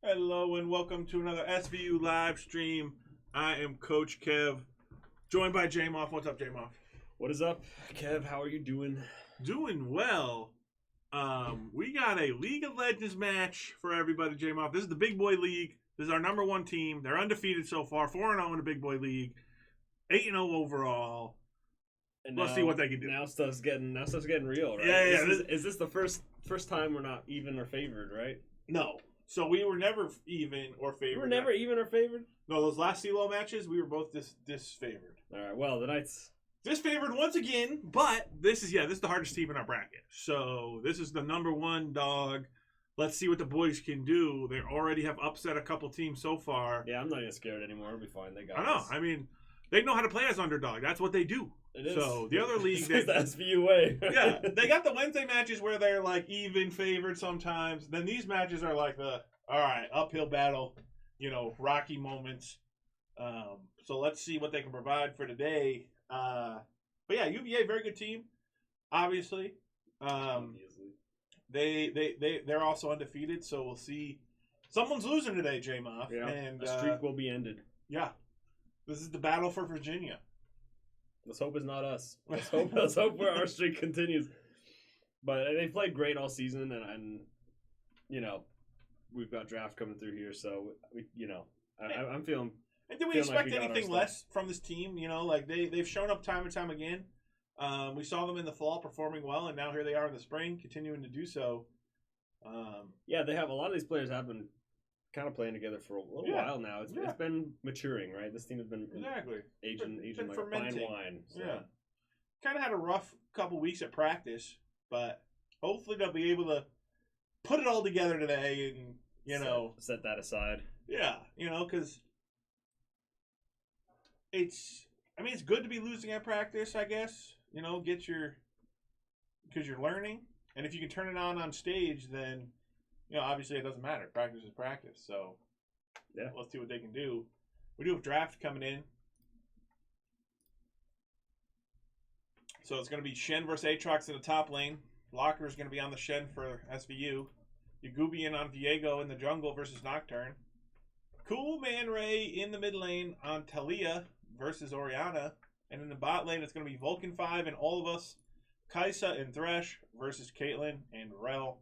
Hello and welcome to another SVU live stream. I am Coach Kev, joined by J-Moff. What's up, J-Moff? What is up, Kev? How are you doing? Doing well. We got a League of Legends match for everybody, J-Moff. This is the Big Boy League. This is our number one team. They're undefeated so far, 4-0 in the Big Boy League, 8-0 overall. And Let's see what they can do. Now stuff's getting real, right? Yeah. Is this the first time we're not even or favored, right? No. So we were never even or favored. We were never even or favored? No, those last CeeLo matches, we were both disfavored. All right, well, the Knights... Disfavored once again, but this is the hardest team in our bracket. So this is the number one dog. Let's see what the boys can do. They already have upset a couple teams so far. Yeah, I'm not even scared anymore. It'll be fine. They got I know. us. I mean, they know how to play as underdog. That's what they do. It is. So the other league, It's the SVU way. yeah, they got the Wednesday matches where they're like even favored sometimes. Then these matches are like the uphill battle, rocky moments. So let's see what they can provide for today. But yeah, UVA, very good team, obviously. They're also undefeated, so we'll see. Someone's losing today, J-Moff. Yeah, and the streak will be ended. Yeah, this is the battle for Virginia. Let's hope it's not us. Let's hope where our streak continues. But they played great all season, and we've got draft coming through here, so I'm feeling. And did we expect anything less from this team? They've shown up time and time again. We saw them in the fall performing well, and now here they are in the spring, continuing to do so. Yeah, they have a lot of these players have been kind of playing together for a little while now. It's been maturing, right? This team has been aging like fermenting. Fine wine. So. Yeah, kind of had a rough couple weeks at practice, but hopefully they'll be able to put it all together today and set that aside. Yeah, because it's good to be losing at practice, I guess. Because you're learning, and if you can turn it on stage, then obviously it doesn't matter. Practice is practice. So yeah, let's see what they can do. We do have draft coming in, so it's going to be Shen versus Aatrox in the top lane. Locker is going to be on the Shen for SVU. Yagubian on Viego in the jungle versus Nocturne. Cool Man Ray in the mid lane on Talia versus Orianna. And in the bot lane, it's going to be Vulcan 5 and all of us. Kaisa and Thresh versus Caitlyn and Rel.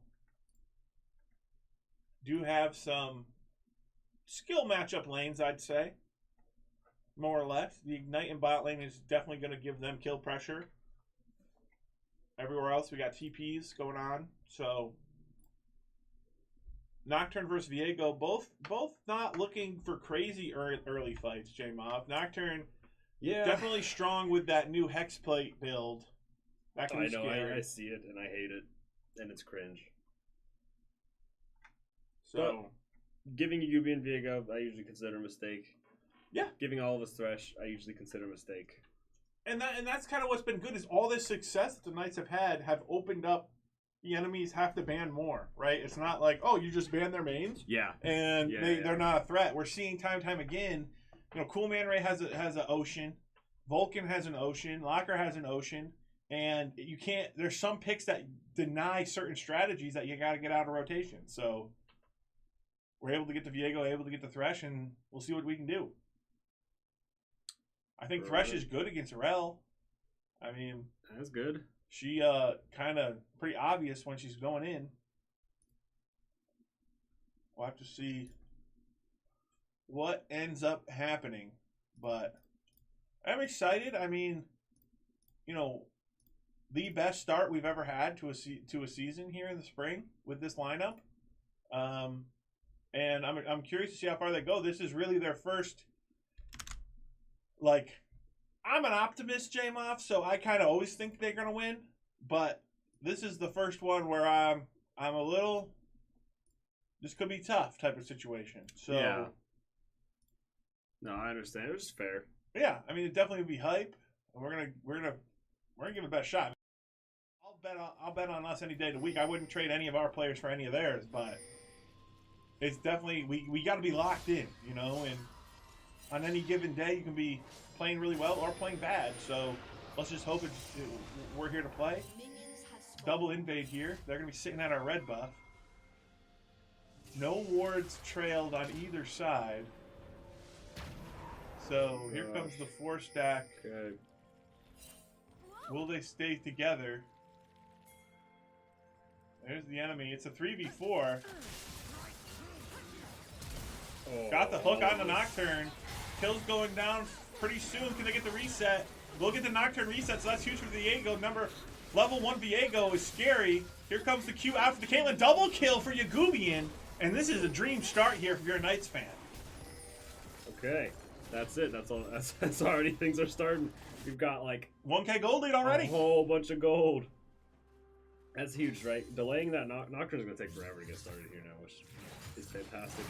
Do have some skill matchup lanes, I'd say. More or less. The Ignite in bot lane is definitely going to give them kill pressure. Everywhere else, we got TPs going on. So, Nocturne versus Viego, both not looking for crazy early fights, J-Mob. Nocturne, definitely strong with that new Hexplate build. That can be scary. I see it, and I hate it, and it's cringe. So, but giving Yubi and Viego, I usually consider a mistake. Yeah. Giving all of us Thresh, I usually consider a mistake. And that's kind of what's been good is all this success that the Knights have opened up the enemies have to ban more, right? It's not like, oh, you just ban their mains. Yeah. And they're not a threat. We're seeing time and time again, Cool Man Ray has an ocean. Vulcan has an ocean. Locker has an ocean. And you can't, there's some picks that deny certain strategies that you got to get out of rotation. So we're able to get the Viego, able to get the Thresh, and we'll see what we can do. I think Thresh is good against Rel. I mean, that's good. She kind of pretty obvious when she's going in. We'll have to see what ends up happening, but I'm excited. I mean, the best start we've ever had to a season here in the spring with this lineup, and I'm curious to see how far they go. This is really their first. I'm an optimist, J-Moff, so I kind of always think they're gonna win. But this is the first one where I'm a little. This could be tough type of situation. So. Yeah. No, I understand. It was fair. Yeah, I mean, it definitely would be hype. We're gonna give it a best shot. I'll bet on us any day of the week. I wouldn't trade any of our players for any of theirs, but it's definitely we got to be locked in, and on any given day you can be playing really well or playing bad. So let's just hope we're here to play. Double invade here. They're gonna be sitting at our red buff. No wards trailed on either side. So here comes the 4-stack. Okay. Will they stay together? There's the enemy. It's a 3v4. Oh, Got the hook on the Nocturne. Kill's going down pretty soon. Can they get the reset? We'll get the Nocturne reset, so that's huge for Viego. Level 1 Viego is scary. Here comes the Q out for the Caitlyn. Double kill for Yagubian. And this is a dream start here if you're a Knights fan. Okay. That's it. That's all. That's already things are starting. We've got like 1K gold lead already. A whole bunch of gold. That's huge, right? Delaying that Nocturne is going to take forever to get started here now, which is fantastic.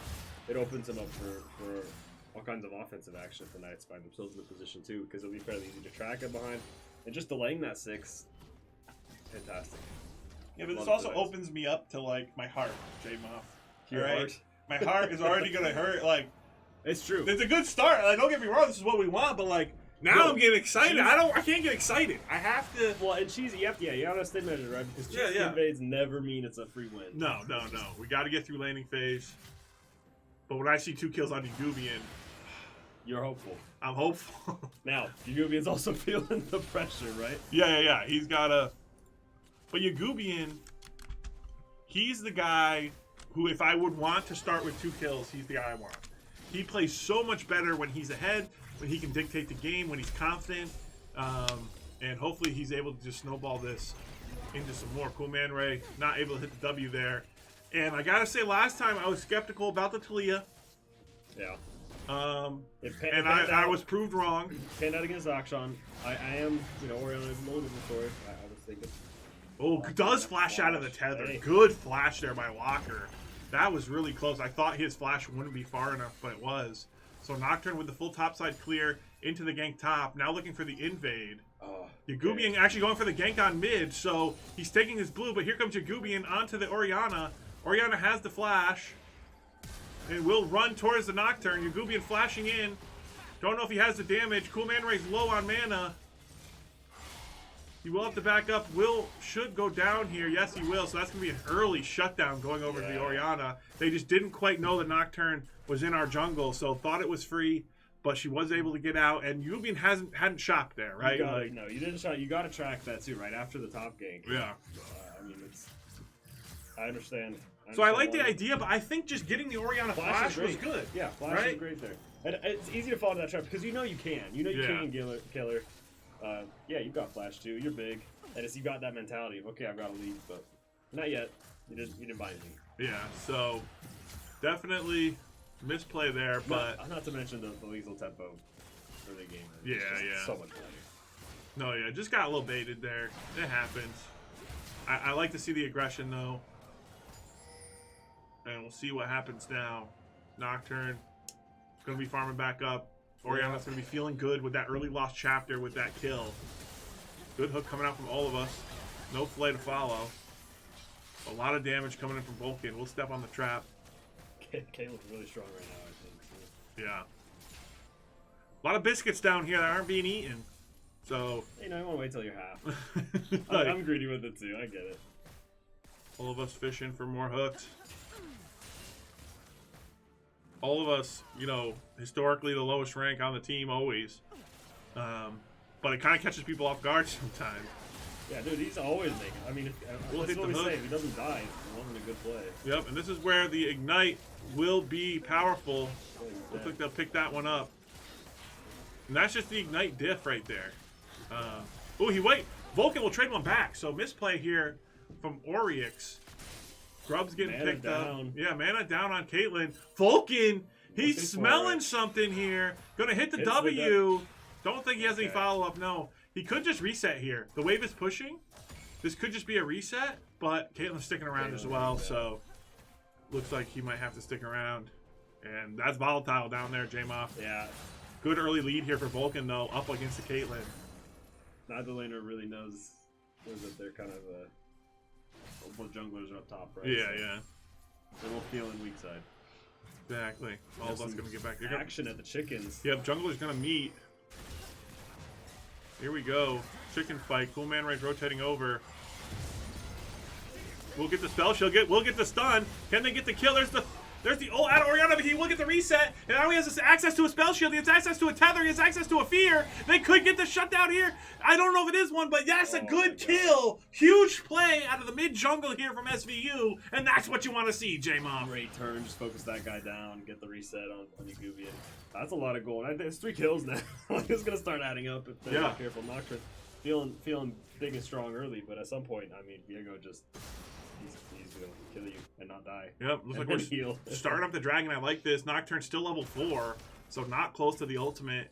It opens him up for all kinds of offensive action if the Knights find themselves in the position too, because it'll be fairly easy to track it behind. And just delaying that 6, fantastic. Yeah, but this also opens me up to like my heart, J-Moff. Your heart? My heart is already gonna hurt. Like, it's true. It's a good start. Like, don't get me wrong, this is what we want, but like now I'm getting excited. I can't get excited. I have to. Well, and you have to stay measured, right? Because invades never mean it's a free win. No. We got to get through landing phase. But when I see 2 kills on Yagubian, you're hopeful. I'm hopeful. Now, Yagubian's also feeling the pressure, right? Yeah. He's got a. But Yagubian, he's the guy who, if I would want to start with 2 kills, he's the guy I want. He plays so much better when he's ahead, when he can dictate the game, when he's confident, and hopefully he's able to just snowball this into some more. Cool Man Ray not able to hit the W there. And I gotta say, last time I was skeptical about the Talia. Yeah. I was proved wrong. Panned out against Akshan. I am, Oriana is a little bit before. I was thinking. Oh, does flash out of the tether. Hey. Good flash there by Walker. That was really close. I thought his flash wouldn't be far enough, but it was. So Nocturne with the full topside clear into the gank top. Now looking for the invade. Yagubian actually going for the gank on mid, so he's taking his blue, but here comes Yagubian onto the Oriana. Oriana has the flash and will run towards the Nocturne. Yagubian flashing in. Don't know if he has the damage. Cool Man Ray's low on mana. He will have to back up. Should go down here. Yes, he will. So that's going to be an early shutdown going over to the Oriana. They just didn't quite know the Nocturne was in our jungle, so thought it was free, but she was able to get out. And Yagubian hadn't shopped there, right? No, you didn't shop. You got to track that too, right after the top gank. Yeah. I understand. So I like the idea, but I think just getting the Oriana flash was good. Yeah, flash is great there. And it's easy to fall into that trap because you can. You can kill her. Yeah, you've got flash too. You're big, and you got that mentality of okay, I've got to leave, but not yet. You didn't buy anything. Yeah, so definitely misplay there, but not to mention the lethal tempo for the game. Yeah. So much better. No, just got a little baited there. It happens. I like to see the aggression though, and we'll see what happens now. Nocturne gonna be farming back up. Oriana's going to be feeling good with that early lost chapter with that kill. Good hook coming out from all of us. No flay to follow. A lot of damage coming in from Vulcan. We'll step on the trap. Caitlin's really strong right now, I think. Yeah. A lot of biscuits down here that aren't being eaten. So. You want to wait till you're half. I'm greedy with it too. I get it. All of us fishing for more hooks. All of us, historically the lowest rank on the team always. But it kind of catches people off guard sometimes. Yeah, dude, he's always making. I mean, that's what we say. If he doesn't die, it wasn't a good play. Yep, and this is where the Ignite will be powerful. Looks like they'll pick that one up. And that's just the Ignite diff right there. Vulcan will trade one back. So misplay here from Oryx. Grub's getting picked up. Yeah, mana down on Caitlyn. Vulcan, he's smelling something here. Gonna hit the W. Don't think he has any follow-up, no. He could just reset here. The wave is pushing. This could just be a reset, but Caitlyn's sticking around as well, so looks like he might have to stick around. And that's volatile down there, J-Moff. Yeah. Good early lead here for Vulcan, though, up against the Caitlyn. Neither laner really knows that they're kind of both junglers are up top, right? Yeah, so they will feel in weak side. Exactly. All of us going to get back. Action at the chickens. Yep, jungler's going to meet. Here we go. Chicken fight. Cool Man Ray's rotating over. We'll get the spell. We'll get the stun. Can they get the kill? There's the ult out of Oriana, but he will get the reset. And now he has access to a spell shield. He has access to a tether. He has access to a fear. They could get the shutdown here. I don't know if it is one, but that's a good kill. Huge play out of the mid jungle here from SVU, and that's what you want to see, J-Mom. Great turn. Just focus that guy down. Get the reset on Yagubian. That's a lot of gold. I think it's 3 kills now. It's gonna start adding up if they're not careful. Nocturne feeling big and strong early, but at some point, I mean, Viego just. He's gonna kill you and not die. Yep, looks like we're starting up the dragon. I like this. Nocturne's still level 4, so not close to the ultimate.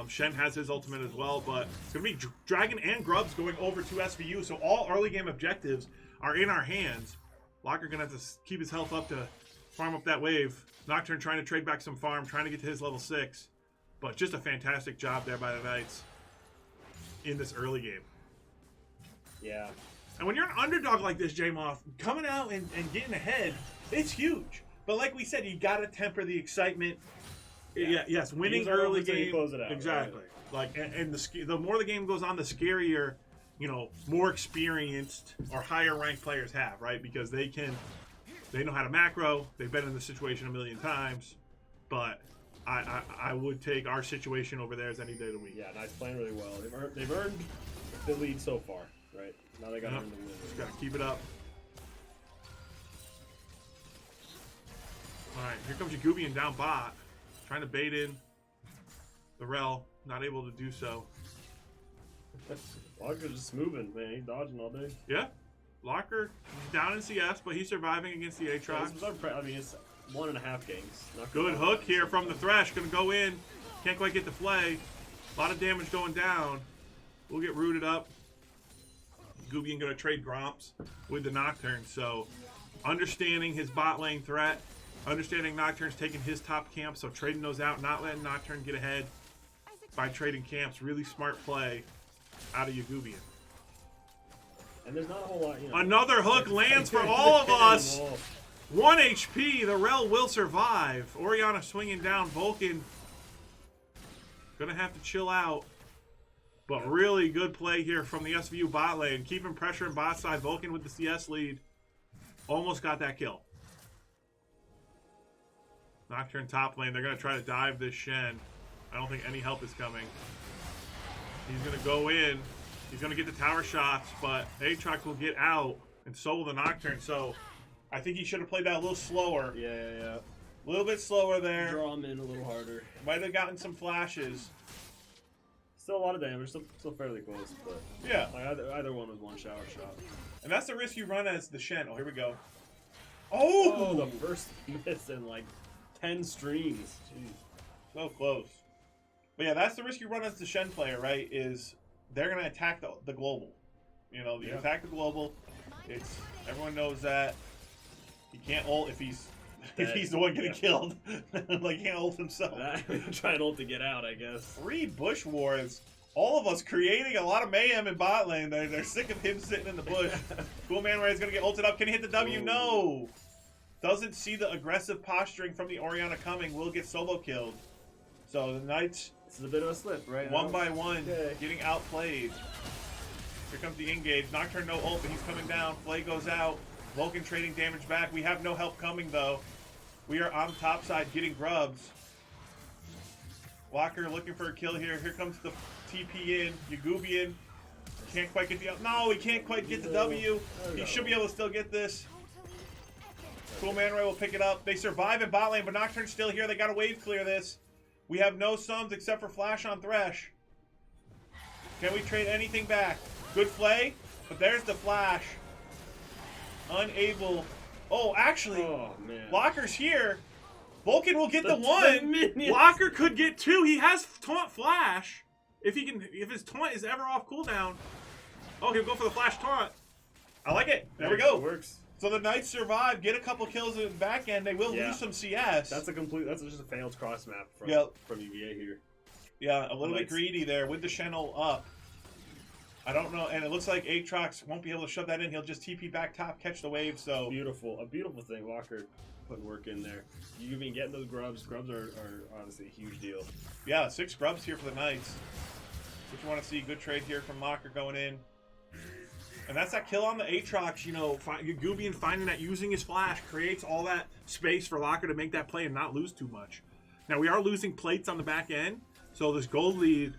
Shen has his ultimate as well, but it's gonna be dragon and grubs going over to SVU, so all early game objectives are in our hands. Locker gonna have to keep his health up to farm up that wave. Nocturne trying to trade back some farm, trying to get to his level 6, but just a fantastic job there by the Knights in this early game. Yeah. And when you're an underdog like this, J-Moth, coming out and getting ahead, it's huge. But like we said, you got to temper the excitement. Yeah. Yes, winning early game. Close it out, exactly. Right? Like, and the more the game goes on, the scarier, more experienced or higher ranked players have, right? Because they know how to macro. They've been in this situation a million times. But I would take our situation over theirs any day of the week. Yeah, Knights playing really well. They've earned the lead so far, right? Now they got to earn the win. Just got to keep it up. Alright, here comes Yagubian down bot. Trying to bait in the Rel. Not able to do so. Locker's just moving, man. He's dodging all day. Yeah. Locker down in CS, but he's surviving against the Aatrox. I mean, it's 1.5 ganks. Good hook here from the Thresh. Gonna go in. Can't quite get the flay. A lot of damage going down. We'll get rooted up. Yagubian gonna trade Gromps with the Nocturne. So, understanding his bot lane threat. Understanding Nocturne's taking his top camp, so trading those out, not letting Nocturne get ahead by trading camps. Really smart play out of Yagubian. And there's not a whole lot, Another hook lands for all of us. 1 HP. The Rel will survive. Oriana swinging down. Vulcan gonna have to chill out. But really good play here from the SVU bot lane. Keeping pressure in bot side. Vulcan with the CS lead. Almost got that kill. Nocturne top lane. They're going to try to dive this Shen. I don't think any help is coming. He's going to go in. He's going to get the tower shots, but Aatrox will get out, and so will the Nocturne. So I think he should have played that a little slower. Yeah. A little bit slower there. Draw him in a little harder. Might have gotten some flashes. Still a lot of damage. Still fairly close, but yeah. Like either one was one shower shot. And that's the risk you run as the Shen. Oh, here we go. Oh, the first miss in like 10 streams. Jeez. So close. But yeah, that's the risk you run as the Shen player, right? Is they're going to attack the global. You attack the global. Everyone knows that. He can't ult if he's the one getting killed. Like, he can't ult himself. Try and ult to get out, I guess. 3 bush wars. All of us creating a lot of mayhem in bot lane. They're sick of him sitting in the bush. Cool Man Ray is going to get ulted up. Can he hit the W? Ooh. No. Doesn't see the aggressive posturing from the Oriana coming. Will get solo killed. So the Knights. This is a bit of a slip, right? One by one, getting outplayed. Here comes the engage. Nocturne no ult, but he's coming down. Flay goes out. Vulcan trading damage back. We have no help coming though. We are on the top side getting grubs. Walker looking for a kill here. Here comes the TP in. Yagubian can't quite get the up. No, he can't quite get the W. He should be able to still get this. Cool Man Ray will pick it up. They survive in bot lane, but Nocturne's still here. They got to wave clear this. We have no sums except for Flash on Thresh. Can we trade anything back? Good play, but there's the Flash. Unable. Oh, actually, Locker's here. Vulcan will get the 1. Locker could get 2. He has taunt Flash. If his taunt is ever off cooldown. Oh, he'll go for the Flash taunt. I like it. There we go. It works. So the Knights survive, get a couple kills in the back end. They will lose some CS. That's just a failed cross map from UVA here. Yeah, a little bit greedy there with the Shen'll up. I don't know, and it looks like Aatrox won't be able to shove that in. He'll just TP back top, catch the wave. So a beautiful thing. Walker putting work in there. You've been getting those grubs. Grubs are honestly a huge deal. Yeah, 6 grubs here for the Knights. What you want to see? Good trade here from Locker going in. And that's that kill on the Aatrox, you know, Gubian finding that using his flash creates all that space for Locker to make that play and not lose too much. Now, we are losing plates on the back end, so this gold lead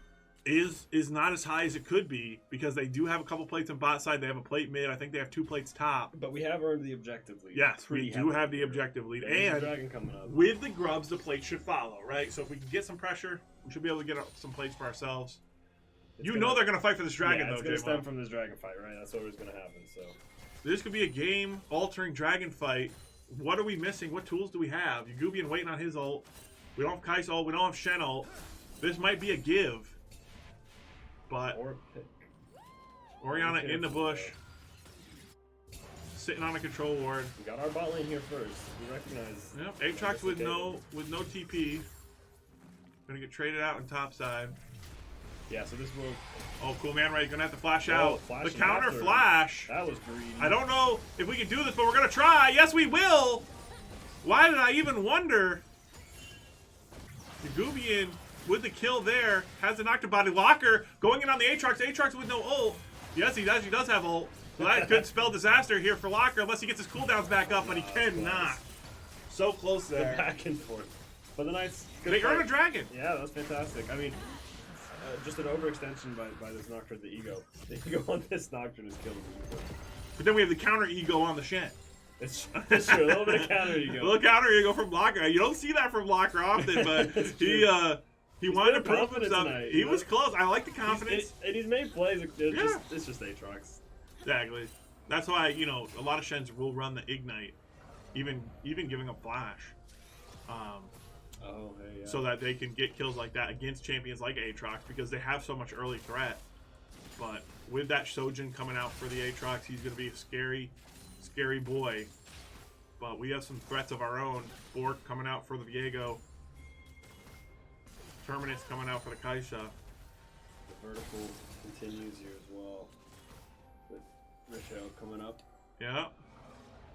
is not as high as it could be because they do have a couple plates on bot side. They have a plate mid. I think they have 2 plates top. But we have earned the objective lead. Yes, we do have the objective lead. There's a dragon coming up. With the grubs, the plates should follow, right? So if we can get some pressure, we should be able to get some plates for ourselves. They're going to fight for this dragon, though, it's going to stem from this dragon fight, right? That's what was going to happen, so. This could be a game-altering dragon fight. What are we missing? What tools do we have? Yugubian waiting on his ult. We don't have Kai's ult. We don't have Shen ult. This might be a give. But or pick. Orianna in the bush. Sitting on a control ward. We got our bot lane here first. We recognize. Yep, Aatrox with no TP. Gonna get traded out on top side. Yeah, so this will. Oh, cool man, right? You're gonna have to flash out. The counter after. flash. That was green. I don't know if we can do this, but we're gonna try. Yes, we will. Why did I even wonder? Gubian with the kill there has an Octobody Locker going in on the Aatrox. Aatrox with no ult. Yes, he does. He does have ult. So that could spell disaster here for Locker unless he gets his cooldowns back up, but he cannot. So close there. The back and forth. But the Knights. They earn a dragon. Yeah, that's fantastic. I mean, just an overextension by this Nocturne, the ego. The ego on this Nocturne is killing the ego. But then we have the counter ego on the Shen. It's true. A little bit of counter ego. A little counter ego from Locker. You don't see that from Locker often, but he wanted to prove himself. He was close. I like the confidence. And he's made plays. It's just Aatrox. Exactly. That's why, you know, a lot of Shens will run the Ignite, even giving up Flash. So that they can get kills like that against champions like Aatrox because they have so much early threat. But with that Shojin coming out for the Aatrox, he's going to be a scary, scary boy. But we have some threats of our own. Bork coming out for the Viego. Terminus coming out for the Kaisha. The vertical continues here as well. With Rachel coming up. Yeah.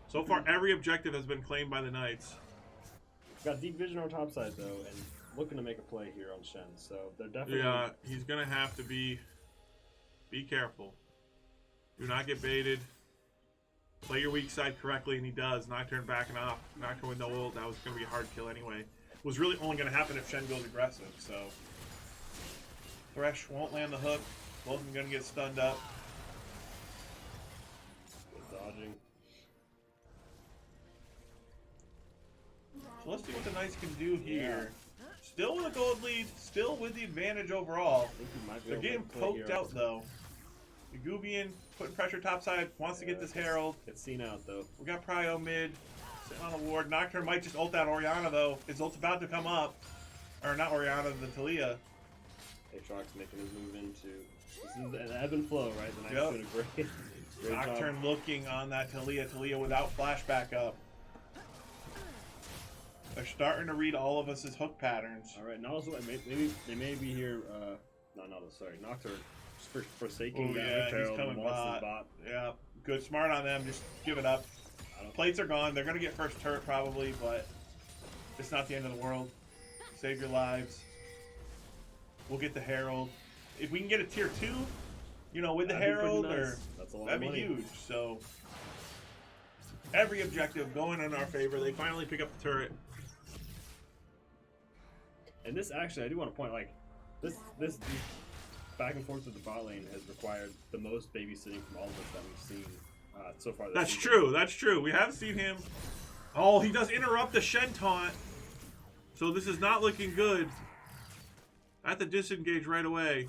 So far, every objective has been claimed by the Knights. Got deep vision on top side though, and looking to make a play here on Shen. So they're definitely. Yeah, he's gonna have to be careful. Do not get baited. Play your weak side correctly, and he does. Nocturne backing off. Nocturne with no ult. That was gonna be a hard kill anyway. It was really only gonna happen if Shen goes aggressive. So Thresh won't land the hook. Both of them gonna get stunned up. Good dodging. So let's see what the Knights can do here. Yeah. Still with a gold lead, still with the advantage overall. They're getting poked out though. Gubian putting pressure topside, wants to get this Herald. Gets seen out though. We got Prio mid, sitting on a ward. Nocturne might just ult out Orianna though. His ult's about to come up. Or not Orianna, the Talia. Aatrox making his move into. This is an ebb and flow, right? The Knights doing a great Nocturne job. looking on that Talia. Talia without flash backup. They're starting to read all of us as hook patterns. All right, and also maybe they may be here. Nocturne forsaking that he's coming bot. Yeah, good, smart on them. Just give it up. Plates are gone. They're gonna get first turret probably, but it's not the end of the world. Save your lives. We'll get the Herald. If we can get a tier 2, you know, with the Herald, that'd be huge. So every objective going in our favor. They finally pick up the turret. And this actually, I do want to point, like, this back and forth with the bot lane has required the most babysitting from all of us that we've seen so far. That's true. That's true. We have seen him. Oh, he does interrupt the Shen taunt. So this is not looking good. I have to disengage right away.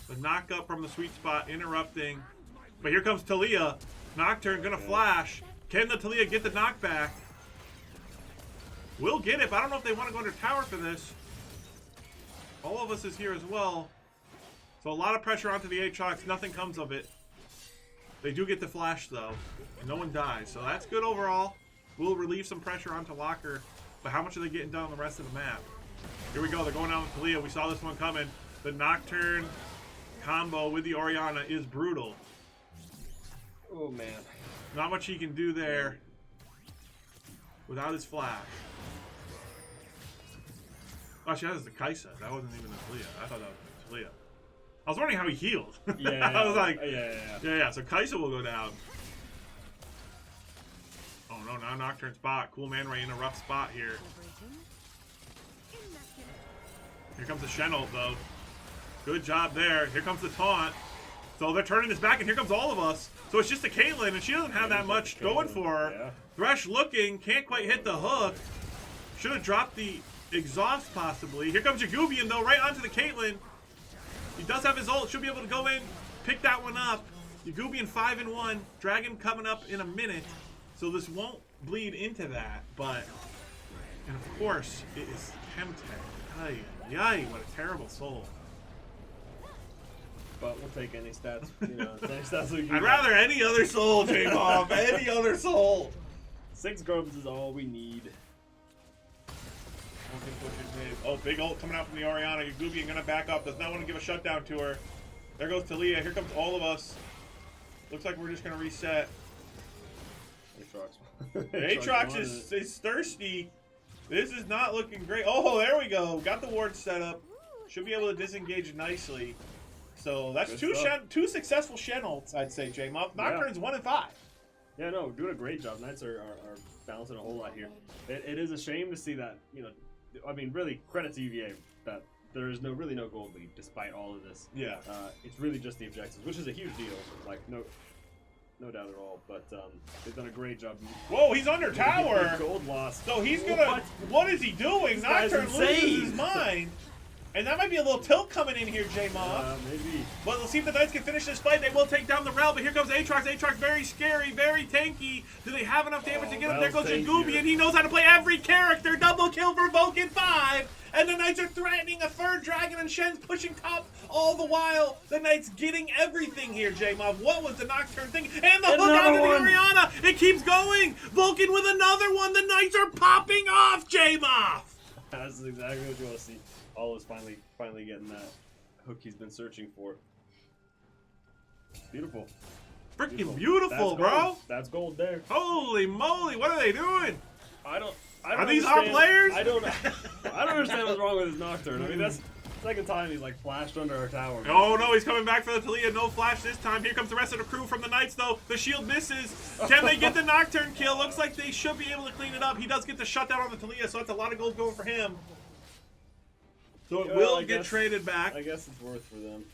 The knock up from the sweet spot, interrupting. But here comes Talia. Nocturne gonna flash. Can the Talia get the knockback? We'll get it, but I don't know if they want to go under tower for this. All of us is here as well. So a lot of pressure onto the Aatrox. Nothing comes of it. They do get the flash, though. No one dies. So that's good overall. We'll relieve some pressure onto Locker. But how much are they getting done on the rest of the map? Here we go. They're going out with Talia. We saw this one coming. The Nocturne combo with the Orianna is brutal. Oh, man. Not much he can do there without his flash. Actually, that was the Kaisa. That wasn't even the Talia. I thought that was the Talia. I was wondering how he healed. Yeah, I was like, yeah. So Kaisa will go down. Oh no, now Nocturne spot. Cool Man Ray in a rough spot here. Here comes the Shen ult though. Good job there. Here comes the taunt. So they're turning this back, and here comes all of us. So it's just a Caitlyn, and she doesn't have that much going for her. Yeah. Thresh looking, can't quite hit the hook. Should have dropped the exhaust possibly. Here comes Jagubian though, right onto the Caitlyn. He does have his ult, should be able to go in, pick that one up. Jagubian 5-1, Dragon coming up in a minute. So this won't bleed into that, but, and of course, it is tempting. Ay, ay, what a terrible soul. But we'll take any stats, you know, any stats we can I'd get. rather any other soul, J-Bob, any other soul. 6 grubs is all we need. Oh, big ult coming out from the Orianna. Yagubian gonna back up, does not want to give a shutdown to her. There goes Talia, here comes all of us. Looks like we're just gonna reset. Aatrox is thirsty. This is not looking great. Oh, there we go. Got the ward set up. Should be able to disengage nicely. So that's two successful Shen ults, I'd say, J-Muff. Nocturne's 1 and 5. Yeah, no, doing a great job. Knights are balancing a whole lot here. It is a shame to see that, you know, I mean, really, credit to UVA that there is really no gold lead despite all of this. Yeah. It's really just the objectives, which is a huge deal. Like, no doubt at all. But they've done a great job. Whoa, he's under tower. Gold lost. So he's gonna. What is he doing? Nocturne loses his mind. And that might be a little tilt coming in here, J-Mob. Maybe. But let's see if the Knights can finish this fight. They will take down the Rel, but here comes Aatrox. Aatrox very scary, very tanky. Do they have enough damage to get him? There goes Jagubian. He knows how to play every character. Double kill for Vulcan 5. And the Knights are threatening a third dragon, and Shen's pushing top all the while. The Knights getting everything here, J-Mob. What was the Nocturne thing? And the hook out of the Orianna. It keeps going. Vulcan with another one. The Knights are popping off, J-Mob. That's exactly what you want to see. All is finally getting that hook he's been searching for. Beautiful. Freaking beautiful, bro. That's gold there. Holy moly, what are they doing? I don't Are these our players? I don't understand what's wrong with his Nocturne. I mean, that's the second time he's like flashed under our tower. Oh no, he's coming back for the Talia. No flash this time. Here comes the rest of the crew from the Knights though. The shield misses. Can they get the Nocturne kill? Looks like they should be able to clean it up. He does get the shutdown on the Talia, so that's a lot of gold going for him. So it will get traded back. I guess it's worth for them.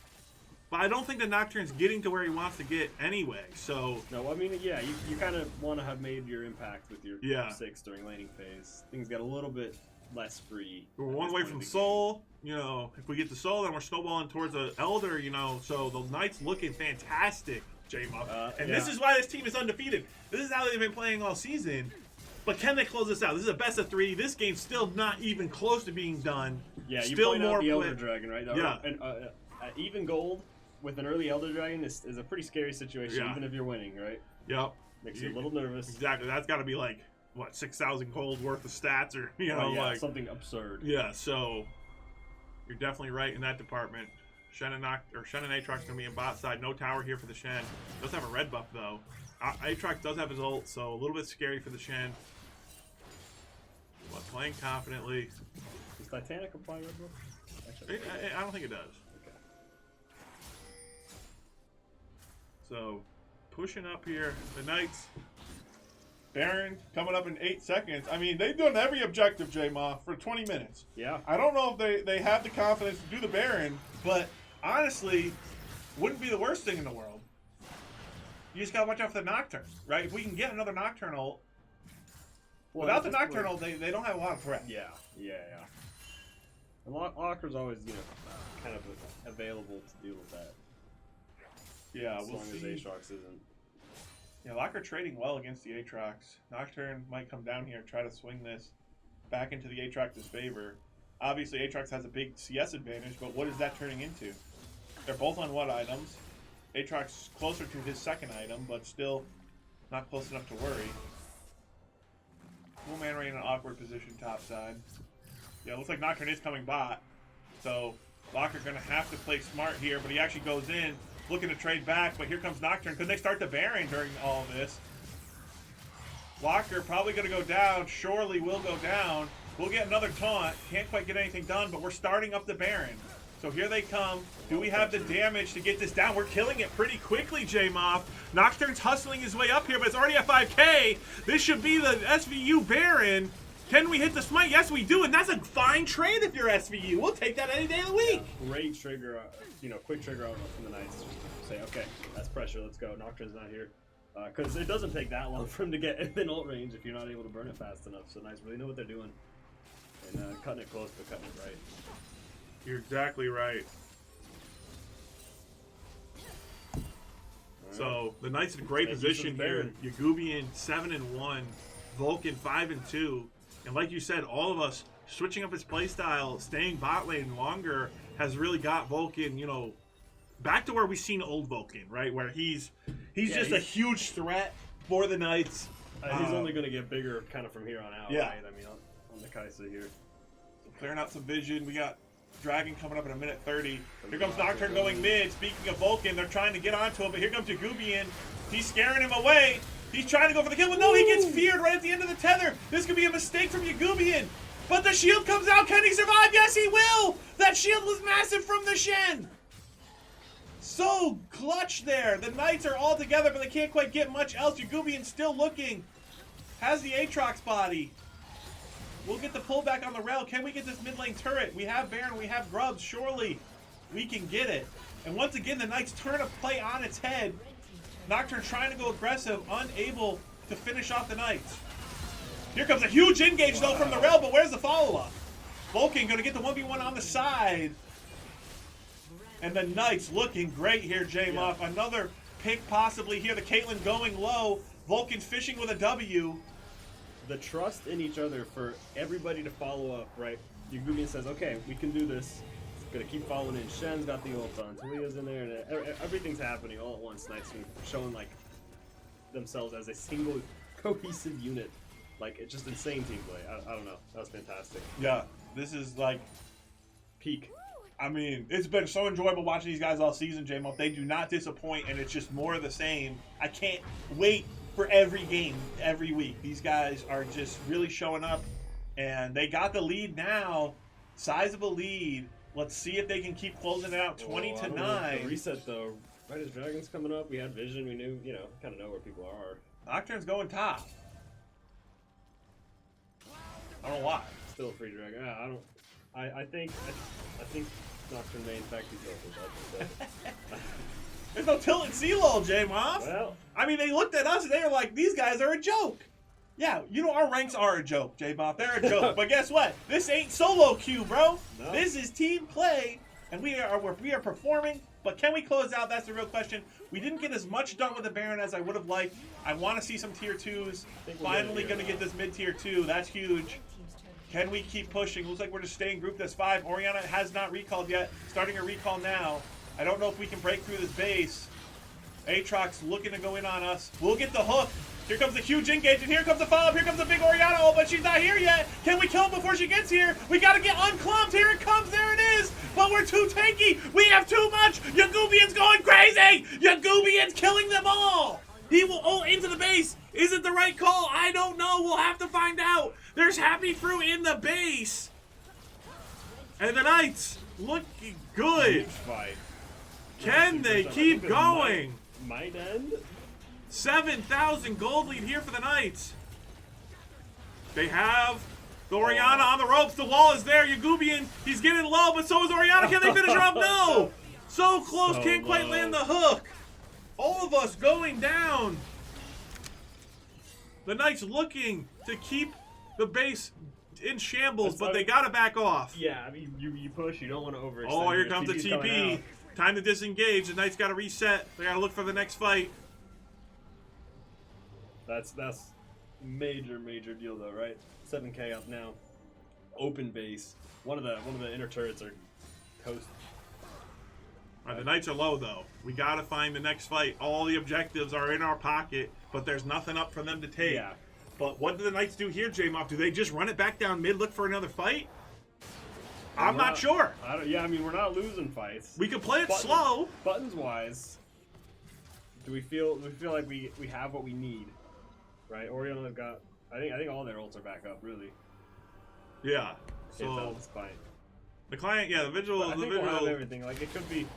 But I don't think the Nocturne's getting to where he wants to get anyway, so... No, I mean, yeah, you kind of want to have made your impact with your 6 during laning phase. Things got a little bit less free. We're one away from Soul. You know, if we get the Soul, then we're snowballing towards the Elder, you know. So the Knights looking fantastic, J-Muff. And this is why this team is undefeated. This is how they've been playing all season. But can they close this out? This is a best of 3. This game's still not even close to being done. Yeah, you still point more out the Elder Dragon, right? Yeah. And even gold with an early Elder Dragon is a pretty scary situation, even if you're winning, right? Yep. Makes you a little nervous. Exactly. That's got to be like, what, 6,000 gold worth of stats, or like something absurd. Yeah. So you're definitely right in that department. Shen and Aatrox gonna be in bot side. No tower here for the Shen. Does have a red buff though. Aatrox does have his ult, so a little bit scary for the Shen. But playing confidently. Does Titanic apply red buff? Actually, I don't think it does. Okay. So pushing up here, the Knights. Baron coming up in 8 seconds. I mean, they've done every objective, J-Ma, for 20 minutes. Yeah. I don't know if they have the confidence to do the Baron, but honestly, wouldn't be the worst thing in the world. You just gotta watch out for the Nocturne, right? If we can get another Nocturnal, without the Nocturnal, they don't have a lot of threat. Yeah. And Locker's always, kind of available to deal with that. Yeah, as long as Aatrox isn't. Yeah, Locker trading well against the Aatrox. Nocturne might come down here and try to swing this back into the Aatrox's favor. Obviously, Aatrox has a big CS advantage, but what is that turning into? They're both on what items? Aatrox closer to his second item, but still not close enough to worry. Cool Man Ray in an awkward position topside. Yeah, it looks like Nocturne is coming bot. So Locker's going to have to play smart here, but he actually goes in, looking to trade back, but here comes Nocturne. Could they start the Baron during all of this? Locker probably going to go down. Surely will go down. We'll get another taunt. Can't quite get anything done, but we're starting up the Baron. So here they come. Do we have the damage to get this down? We're killing it pretty quickly, J-Moth. Nocturne's hustling his way up here, but it's already at 5K. This should be the SVU Baron. Can we hit the smite? Yes, we do, and that's a fine trade if you're SVU. We'll take that any day of the week. Yeah, great trigger, quick trigger out from the Knights. Just say, okay, that's pressure, let's go. Nocturne's not here. Because it doesn't take that long for him to get in ult range if you're not able to burn it fast enough. So Knights really know what they're doing. And cutting it close, but cutting it right. You're exactly right. So the Knights in a great position here. Yagubian 7-1, Vulcan 5-2, and like you said, all of us switching up his playstyle, staying bot lane longer has really got Vulcan, back to where we've seen old Vulcan, right? Where he's just a huge threat for the Knights. He's only going to get bigger kind of from here on out, yeah. Right? I mean, on the Kaisa here. Clearing out some vision. We got Dragon coming up in a minute 30. Here comes Nocturne going mid. Speaking of Vulcan, they're trying to get onto him, but here comes Yagubian. He's scaring him away. He's trying to go for the kill, but no, he gets feared right at the end of the tether. This could be a mistake from Yagubian. But the shield comes out. Can he survive? Yes, he will. That shield was massive from the Shen. So clutch there. The Knights are all together, but they can't quite get much else. Yagubian still looking. Has the Aatrox body. We'll get the pullback on the rail. Can we get this mid lane turret? We have Baron, we have Grubs. Surely we can get it. And once again, the Knights turn a play on its head. Nocturne trying to go aggressive, unable to finish off the Knights. Here comes a huge engage though from the rail, but where's the follow-up? Vulcan going to get the 1v1 on the side. And the Knights looking great here, J-Moth. Yeah. Another pick possibly here. The Caitlyn going low. Vulcan fishing with a W. The trust in each other for everybody to follow up, right? Yagubian says, okay, we can do this. It's gonna keep following in. Shen's got the ult on. Talia's in there, and everything's happening all at once. Knights showing like themselves as a single cohesive unit. Like, it's just insane team play. I don't know. That was fantastic. Yeah, this is like peak. I mean, it's been so enjoyable watching these guys all season, J-Mo. They do not disappoint, and it's just more of the same. I can't wait for every game, every week. These guys are just really showing up, and they got the lead now. Sizable lead. Let's see if they can keep closing it out 20-9. The reset, though. Right as Dragon's coming up, we had vision. We knew, kind of know where people are. Nocturne's going top. I don't know why. Still a free Dragon. I think Nocturne may in fact be tilted. There's no tilt and CeeLo, J-Moth. Well, I mean, they looked at us and they were like, these guys are a joke. Yeah, our ranks are a joke, J-Moth. They're a joke. But guess what? This ain't solo queue, bro. No. This is team play, and we are performing. But can we close out? That's the real question. We didn't get as much done with the Baron as I would have liked. I want to see some tier 2s. Finally going to get this mid tier 2. That's huge. Can we keep pushing? Looks like we're just staying grouped as 5. Orianna has not recalled yet. Starting a recall now. I don't know if we can break through this base. Aatrox looking to go in on us. We'll get the hook. Here comes the huge engage, and here comes the follow-up. Here comes the big Orianna. Oh, but she's not here yet. Can we kill him before she gets here? We got to get unclumped. Here it comes. There it is. But we're too tanky. We have too much. Yagubian's going crazy. Yagubian's killing them all. He will ult into the base. Is it the right call? I don't know. We'll have to find out. There's Happy Fruit in the base. And the Knights looking good. Huge fight. Can they keep going? Might end. 7,000 gold lead here for the Knights. They have the Orianna on the ropes. The wall is there. Yagubian, he's getting low, but so is Orianna. Can they finish her off? No. So close. Can't quite land the hook. All of us going down. The Knights looking to keep the base in shambles, but they got to back off. Yeah, I mean, you push. You don't want to overextend. Oh, here comes the TP. Time to disengage. The Knights got to reset. They got to look for the next fight. That's major deal though, right? 7K up now. Open base. One of the inner turrets are toast. All right, the Knights are low though. We got to find the next fight. All the objectives are in our pocket, but there's nothing up for them to take. Yeah. But what do the Knights do here, J-Moth? Do they just run it back down mid, look for another fight? I'm not sure. I mean, we're not losing fights. We could play it slow. Buttons wise, do we feel like we have what we need? Right? Orianna got. I think all their ults are back up, really. Yeah. So it's fine. The client, yeah, the visual, But I the think we'll have visual. everything. Like it could be.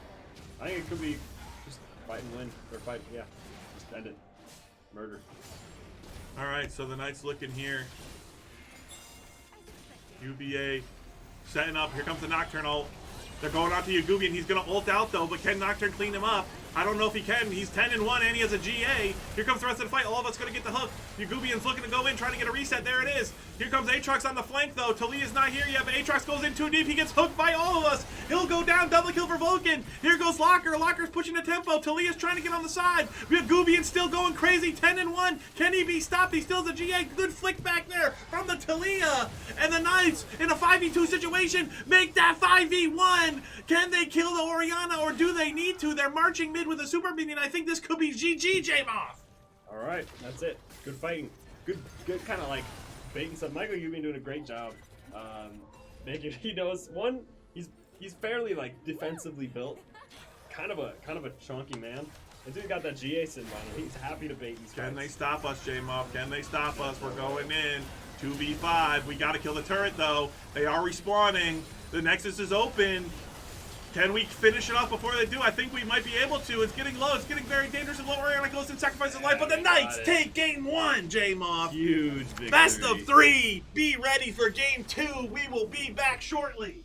I think it could be just fight and win or fight. Yeah, just end it. Murder. All right, so the Knights looking here. UVA setting up. Here comes the Nocturnal. They're going out to Yagubian. He's going to ult out, though, but can Nocturne clean him up? I don't know if he can. He's 10-1, and he has a GA. Here comes the rest of the fight. All of us going to get the hook. Yagubian's looking to go in, trying to get a reset. There it is. Here comes Aatrox on the flank, though. Talia's not here yet, but Aatrox goes in too deep. He gets hooked by all of us. He'll go down. Double kill for Vulcan. Here goes Locker. Locker's pushing the tempo. Talia's trying to get on the side. Yagubian's still going crazy. 10-1. Can he be stopped? He still has a GA. Good flick back there from the Talia. And the Knights, in a 5v2 situation, make that 5v1. Can they kill the Orianna, or do they need to? They're marching mid with a super minion. I think this could be GG, J-Moth. All right, that's it. Good fighting. Good kind of like baiting stuff. Michael, you've been doing a great job. Making he knows one. He's fairly like defensively built. Kind of a chunky man. And dude got that GA sitting on him. He's happy to bait these. Can fights. they stop us, J-Moth? Can they stop us? We're going in. 2v5. We got to kill the turret, though. They are respawning. The Nexus is open. Can we finish it off before they do? I think we might be able to. It's getting low. It's getting very dangerous. And low Orianna goes and sacrifices life. But the Knights take game 1, J-Moth. Huge victory. Best of 3. Be ready for game 2. We will be back shortly.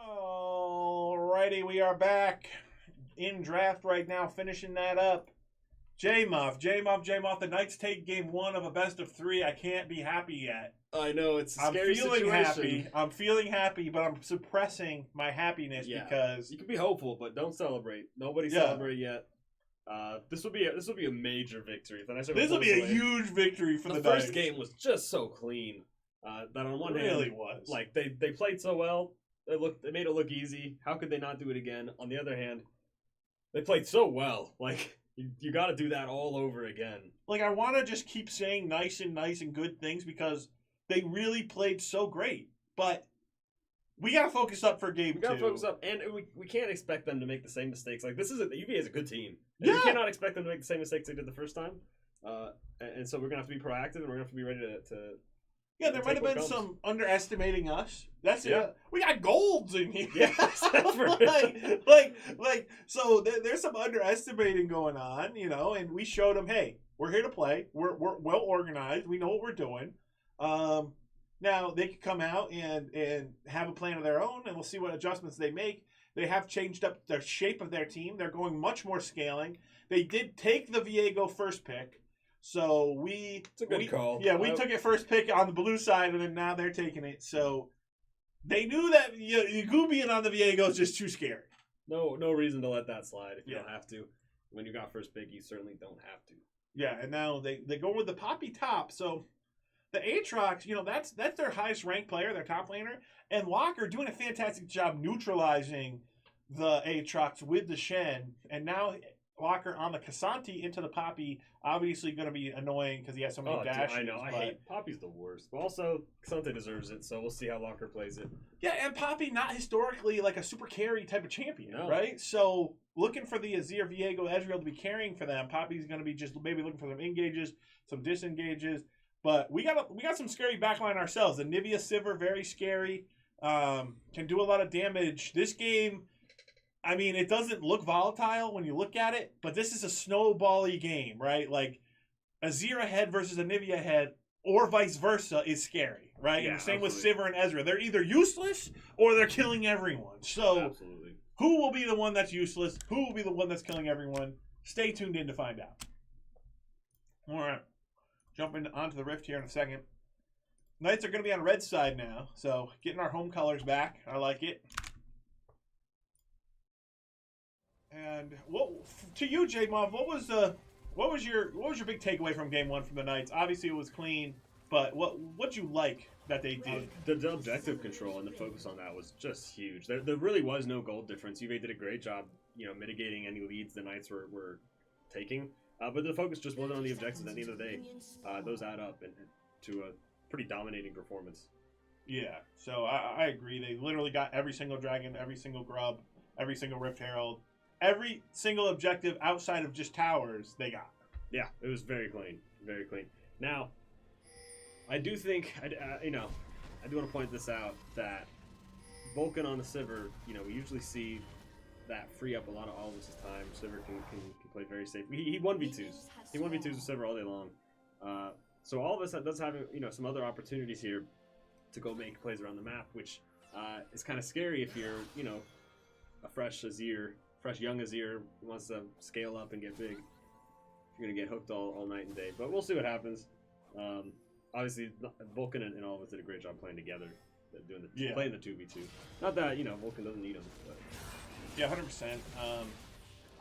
Alrighty, we are back in draft right now, finishing that up. J-Muff. The Knights take game 1 of a best of 3. I can't be happy yet. I know, it's a I'm scary feeling situation. happy. I'm feeling happy, but I'm suppressing my happiness because you can be hopeful, but don't celebrate. Nobody celebrate yet. This will be a major victory. This will be a huge victory for the Knights. The first Knights. game was just so clean. That on one hand, really was. Like they played so well. They made it look easy. How could they not do it again? On the other hand, they played so well. Like you got to do that all over again. Like I want to just keep saying nice and good things because they really played so great. But we got to focus up for game 2. We got to focus up, and we can't expect them to make the same mistakes. Like UVA is a good team. Yeah. We cannot expect them to make the same mistakes they did the first time. And so we're gonna have to be proactive, and we're gonna have to be ready to yeah, there might have been some underestimating us. That's it. We got golds in here. Yeah, so there's some underestimating going on, you know, and we showed them, hey, we're here to play. We're well organized. We know what we're doing. Now they could come out and have a plan of their own, and we'll see what adjustments they make. They have changed up the shape of their team. They're going much more scaling. They did take the Viego first pick. So it's a good call. Yeah, we took it first pick on the blue side, and then now they're taking it. So they knew that Gubian on the Viego is just too scary. No reason to let that slide if you don't have to. When you got first pick, you certainly don't have to. Yeah, and now they go with the Poppy top. So the Aatrox, that's their highest ranked player, their top laner, and Locker doing a fantastic job neutralizing the Aatrox with the Shen, and now Locker on the Casanti into the Poppy, obviously going to be annoying because he has so many dashes. I know. I hate Poppy's the worst. But also, Casante deserves it, so we'll see how Locker plays it. Yeah, and Poppy not historically like a super carry type of champion, No. right? So looking for the Azir, Viego, Ezreal to be carrying for them. Poppy's going to be just maybe looking for some engages, some disengages. But we got some scary backline ourselves. The Nivea Sivir, very scary. Can do a lot of damage. This game, I mean, it doesn't look volatile when you look at it, but this is a snowball-y game, right? Like, a Azir head versus a Nivea head, or vice versa, is scary, right? Yeah, and the same absolutely. with Sivir and Ezra. They're either useless, or they're killing everyone. So, Absolutely. Who will be the one that's useless? Who will be the one that's killing everyone? Stay tuned in to find out. All right. Jumping onto the Rift here in a second. Knights are going to be on red side now, so getting our home colors back. I like it. And to you, J-Mom, what was your big takeaway from game 1 from the Knights? Obviously, it was clean, but what'd you like that they did? The objective control and the focus on that was just huge. There really was no gold difference. UVA did a great job, mitigating any leads the Knights were taking. But the focus just wasn't on the objectives at the end of the day. Those add up to a pretty dominating performance. Yeah, so I agree. They literally got every single dragon, every single grub, every single Rift Herald. Every single objective outside of just towers, they got. Yeah, it was very clean. Very clean. Now, I do think, I do want to point this out, that Vulcan on the Sivir, we usually see that free up a lot of Aldous' time. Sivir can play very safe. He 1v2s. He 1v2s with Sivir all day long. So all of us does have, some other opportunities here to go make plays around the map, which is kind of scary if you're, a fresh young Azir who wants to scale up and get big. You're going to get hooked all night and day. But we'll see what happens. Obviously, Vulcan and all of us did a great job playing together, playing the 2v2. Not that, Vulcan doesn't need him. But. Yeah, 100%.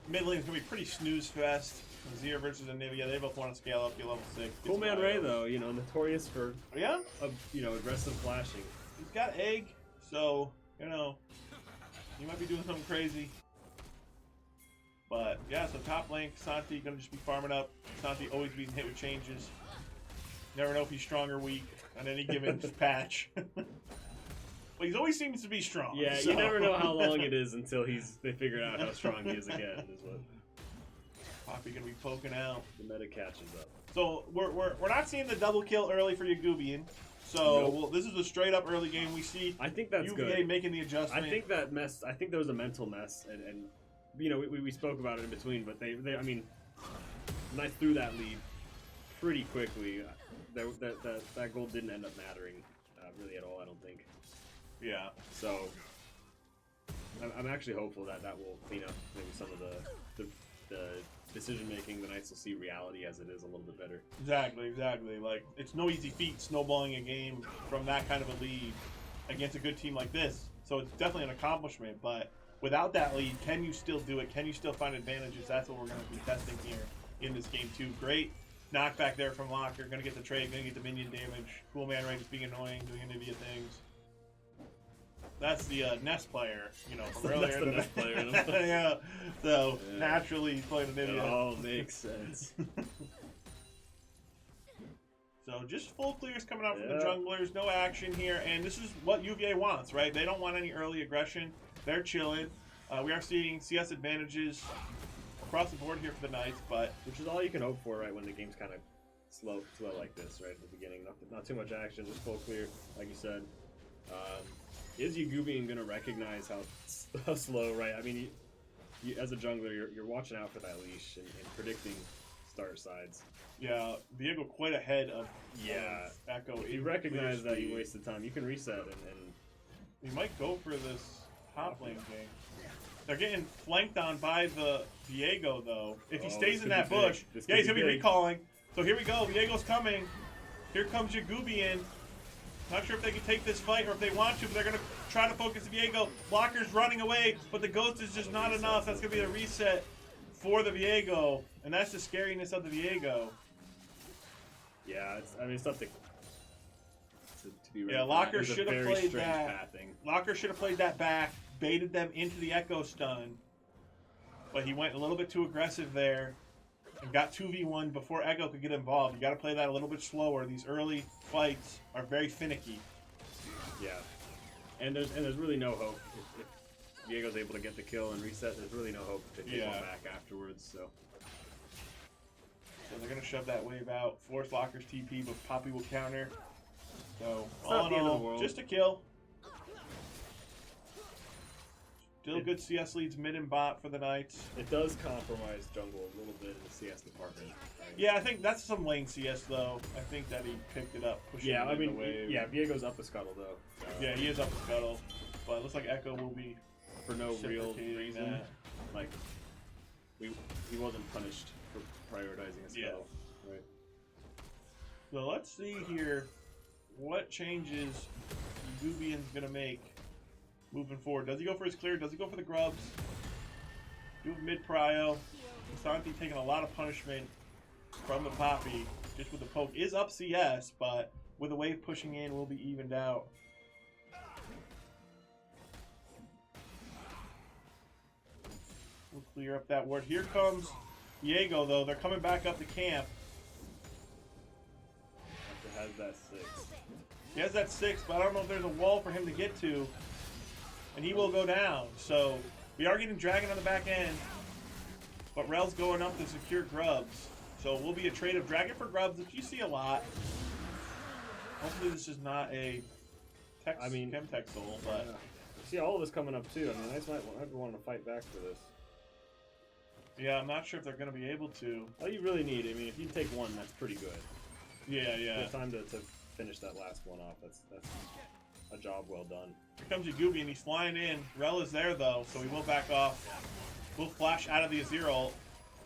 Mid lane's going to be pretty snooze fest. Azir versus Anivia, they both want to scale up, get level 6. Cool Man Ray, though, notorious for, aggressive flashing. He's got egg, so, he might be doing something crazy. But, yeah, so top lane, Santi going to just be farming up. Santi always being hit with changes. Never know if he's strong or weak on any given patch. But he always seems to be strong. Yeah, so. You never know how long it is until they figure out how strong he is again. Is what Poppy going to be poking out. The meta catches up. So, we're not seeing the double kill early for Yagubian. So, Nope. this is a straight up early game. We see I think that's UVA good. making the adjustment. I think there was a mental mess, and we spoke about it in between, but they Knights threw that lead pretty quickly. That goal didn't end up mattering really at all, I don't think. Yeah. So I'm actually hopeful that that will clean up maybe some of the decision making. The Knights will see reality as it is a little bit better. Exactly. Like, it's no easy feat snowballing a game from that kind of a lead against a good team like this. So it's definitely an accomplishment. But without that lead, can you still do it? Can you still find advantages? That's what we're going to be testing here in this game too. Great knockback there from Locker. Going to get the trade. Going to get the minion damage. Cool Man Ray just being annoying, doing idiot things. That's the Nest player, you know, from earlier. That's the Nest player. Yeah. So naturally he's playing an idiot. It all makes sense. So just full clears coming out from the junglers, no action here, and this is what UVA wants, right? They don't want any early aggression. They're chilling. We are seeing CS advantages across the board here for the Knights, but which is all you can hope for, right? When the game's kind of slow like this, right at the beginning, not too much action, just full clear, like you said. Is Yugubian gonna recognize how slow, right? I mean, you, as a jungler, you're watching out for that leash and predicting start sides. Yeah, Viego quite ahead of Echo. If you recognize that you wasted time, you can reset and we might go for this top lane game. They're getting flanked on by the Viego though. If he stays in that bush, he's gonna be recalling. So here we go. Viego's coming. Here comes Yugubian. Not sure if they can take this fight or if they want to, but they're going to try to focus Viego. Blocker's running away, but the Ghost is just not enough. That's going to be a reset for the Viego, and that's the scariness of the Viego. Yeah, it's something to be ready. Yeah, Locker should have played that. Locker should have played that back, baited them into the Echo stun, but he went a little bit too aggressive there. And got 2v1 before Echo could get involved. You got to play that a little bit slower. These early fights are very finicky. Yeah, and there's really no hope if Viego's able to get the kill and reset. There's really no hope to take him back afterwards. So they're gonna shove that wave out, force Locker's TP, but Poppy will counter. So it's all in all, just a kill. Still good CS leads mid and bot for the Knights. It does compromise jungle a little bit in the CS department. Right? Yeah, I think that's some lane CS though. I think that he picked it up, pushing it in the wave. Yeah, Viego's up a scuttle though. Yeah, he is up a scuttle, but it looks like Echo will be for no real reason. That. Like he wasn't punished for prioritizing a scuttle. Yeah. Right. So let's see here what changes Yugubian's gonna make. Moving forward. Does he go for his clear? Does he go for the grubs? Do mid prio. Santi taking a lot of punishment from the Poppy. Just with the poke. Is up CS, but with the wave pushing in, will be evened out. We'll clear up that ward. Here comes Viego, though. They're coming back up the camp. Has that 6. He has that 6, but I don't know if there's a wall for him to get to. And he will go down. So we are getting Dragon on the back end. But Rel's going up to secure grubs. So it will be a trade of Dragon for grubs, which you see a lot. Hopefully this is not a Chemtech soul, but see all of this coming up too. I mean, Knights might want to fight back for this. Yeah, I'm not sure if they're going to be able to. All you really need, I mean, if you take one, that's pretty good. Yeah. Good time to finish that last one off. That's a job well done. Here comes Yugubi, and he's flying in. Rel is there, though, so he will back off. We'll flash out of the Azir ult.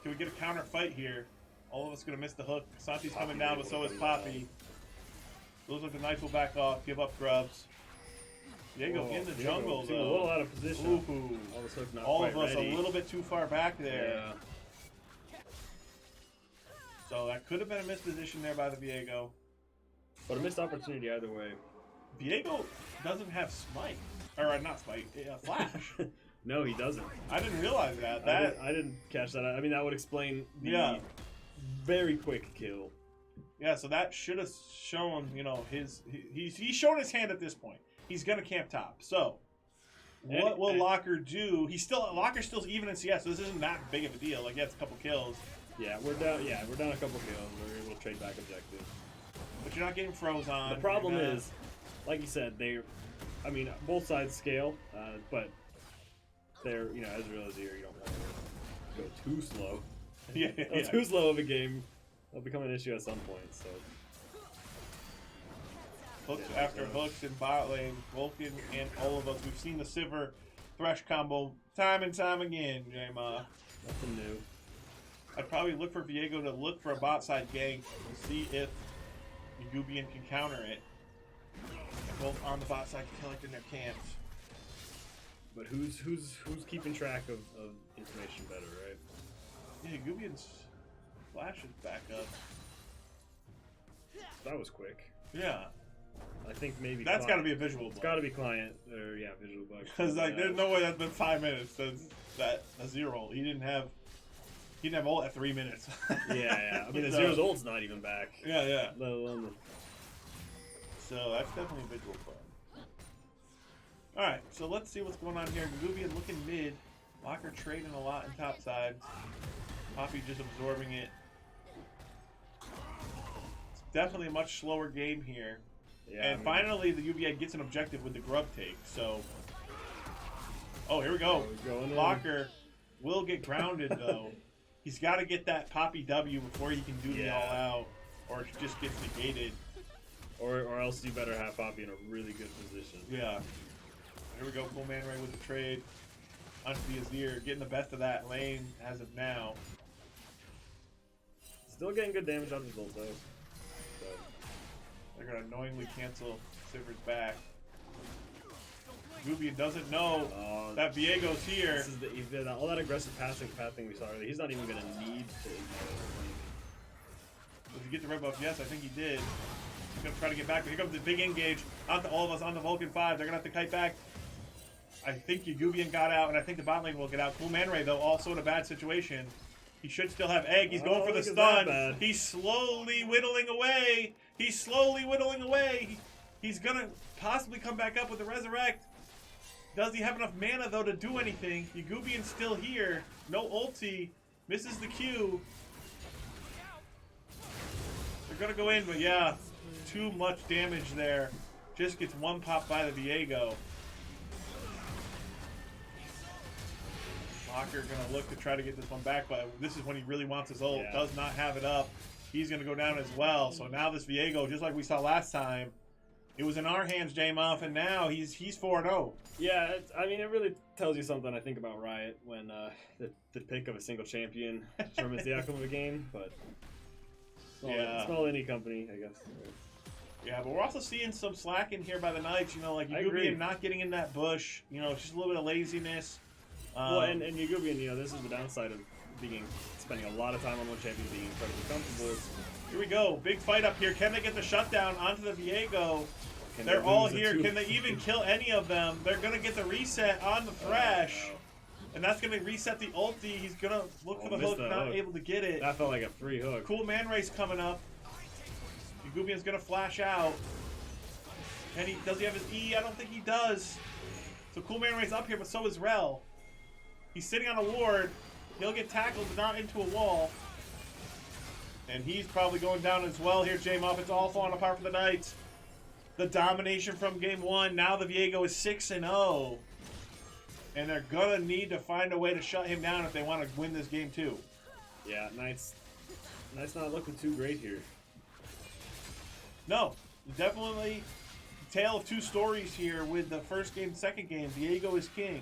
Can we get a counter fight here? All of us going to miss the hook. Santi's coming down, but so is Poppy. Looks like the Knights will back off, give up grubs. Viego in the jungle, though. A little out of position. Ooh. All of us a little bit too far back there. Yeah. So that could have been a missed position there by the Viego. But a missed opportunity either way. Viego doesn't have Smite. Or not Smite, Flash. No, he doesn't. I didn't realize that. I didn't catch that. I mean, that would explain the very quick kill. Yeah, so that should have shown, you know, he's shown his hand at this point. He's gonna camp top. So what will Locker do? Locker's still even in CS, so this isn't that big of a deal. Like, yeah, it's a couple kills. Yeah, we're down a couple kills. We're able to trade back objective. But you're not getting froze on. The problem is, like you said, I mean, both sides scale, but they're, you know, Ezreal is here. You don't want to go too slow. Too slow of a game will become an issue at some point. So hooks after hooks in bot lane, Vulcan and all of us. We've seen the Sivir Thresh combo time and time again, J-Ma. Nothing new. I'd probably look for Viego to look for a bot side gank and see if Yugubian can counter it. Both on the bot side collecting their camps. But who's keeping track of information better, right? Yeah, Yugubian's flash is back up. That was quick. Yeah. I think maybe That's got to be a visual It's bug. got to be client, or yeah, visual bug. Because like, there's no way that's been 5 minutes. That's a zero. He didn't have ult at 3 minutes. Yeah. I mean, the So- Zero's ult's not even back. Yeah. Let alone the... So that's definitely a visual bug. Alright, so let's see what's going on here. Yugubian looking mid. Locker trading a lot in top side. Poppy just absorbing it. It's definitely a much slower game here. Yeah, And finally, the UVA gets an objective with the grub take. So, oh, here we go. Locker will get grounded though. He's got to get that Poppy W before he can do the all out, or it just gets negated. Or else you better have Poppy in a really good position. Yeah. Here we go, Cool Man Ray with the trade. Onto the Azir, getting the best of that lane as of now. Still getting good damage on his ult though. So. They're gonna annoyingly cancel Sivir's back. Yugubian doesn't know that Viego's here. This is all that aggressive pathing we saw earlier. He's not even gonna need to. Does he get the red buff? Yes, I think he did. He's gonna try to get back, but here comes the big engage onto all of us on the Vulcan 5. They're gonna have to kite back. I think Yugubian got out, and I think the bot lane will get out. Cool Man Ray, though, also in a bad situation. He should still have egg. He's going for the stun. He's slowly whittling away. He's slowly whittling away. He's gonna possibly come back up with the resurrect. Does he have enough mana, though, to do anything? Yugubian's still here. No ulti. Misses the Q. They're gonna go in, but yeah, too much damage there. Just gets one pop by the Viego. Locker gonna look to try to get this one back, but this is when he really wants his ult. Does not have it up. He's gonna go down as well. So now this Viego, just like we saw last time, it was in our hands, J-Muff, and now he's 4-0. Yeah, I mean, it really tells you something, I think, about Riot when the pick of a single champion determines the outcome of a game. But small indie company, I guess. Yeah, but we're also seeing some slacking here by the Knights. You know, like Yugubian not getting in that bush. You know, just a little bit of laziness. Well, and Yugubian, you know, this is the downside of spending a lot of time on one champion, being incredibly comfortable. Here we go, big fight up here. Can they get the shutdown onto the Viego? They're all here. Can they even kill any of them? They're gonna get the reset on the Thresh, and that's gonna reset the ulti. He's gonna look for the hook, not able to get it. That felt like a free hook. Cool Man Ray's coming up. Yugubian's gonna flash out. And does he have his E? I don't think he does. So Cool Man Ray's up here, but so is Rel. He's sitting on a ward. He'll get tackled, but not into a wall. And he's probably going down as well here, J-Muff. It's all falling apart for the Knights. The domination from game one. Now the Viego is 6-0. And they're going to need to find a way to shut him down if they want to win this game too. Yeah, Knights not looking too great here. No, definitely tale of two stories here with the first game, second game. Viego is king.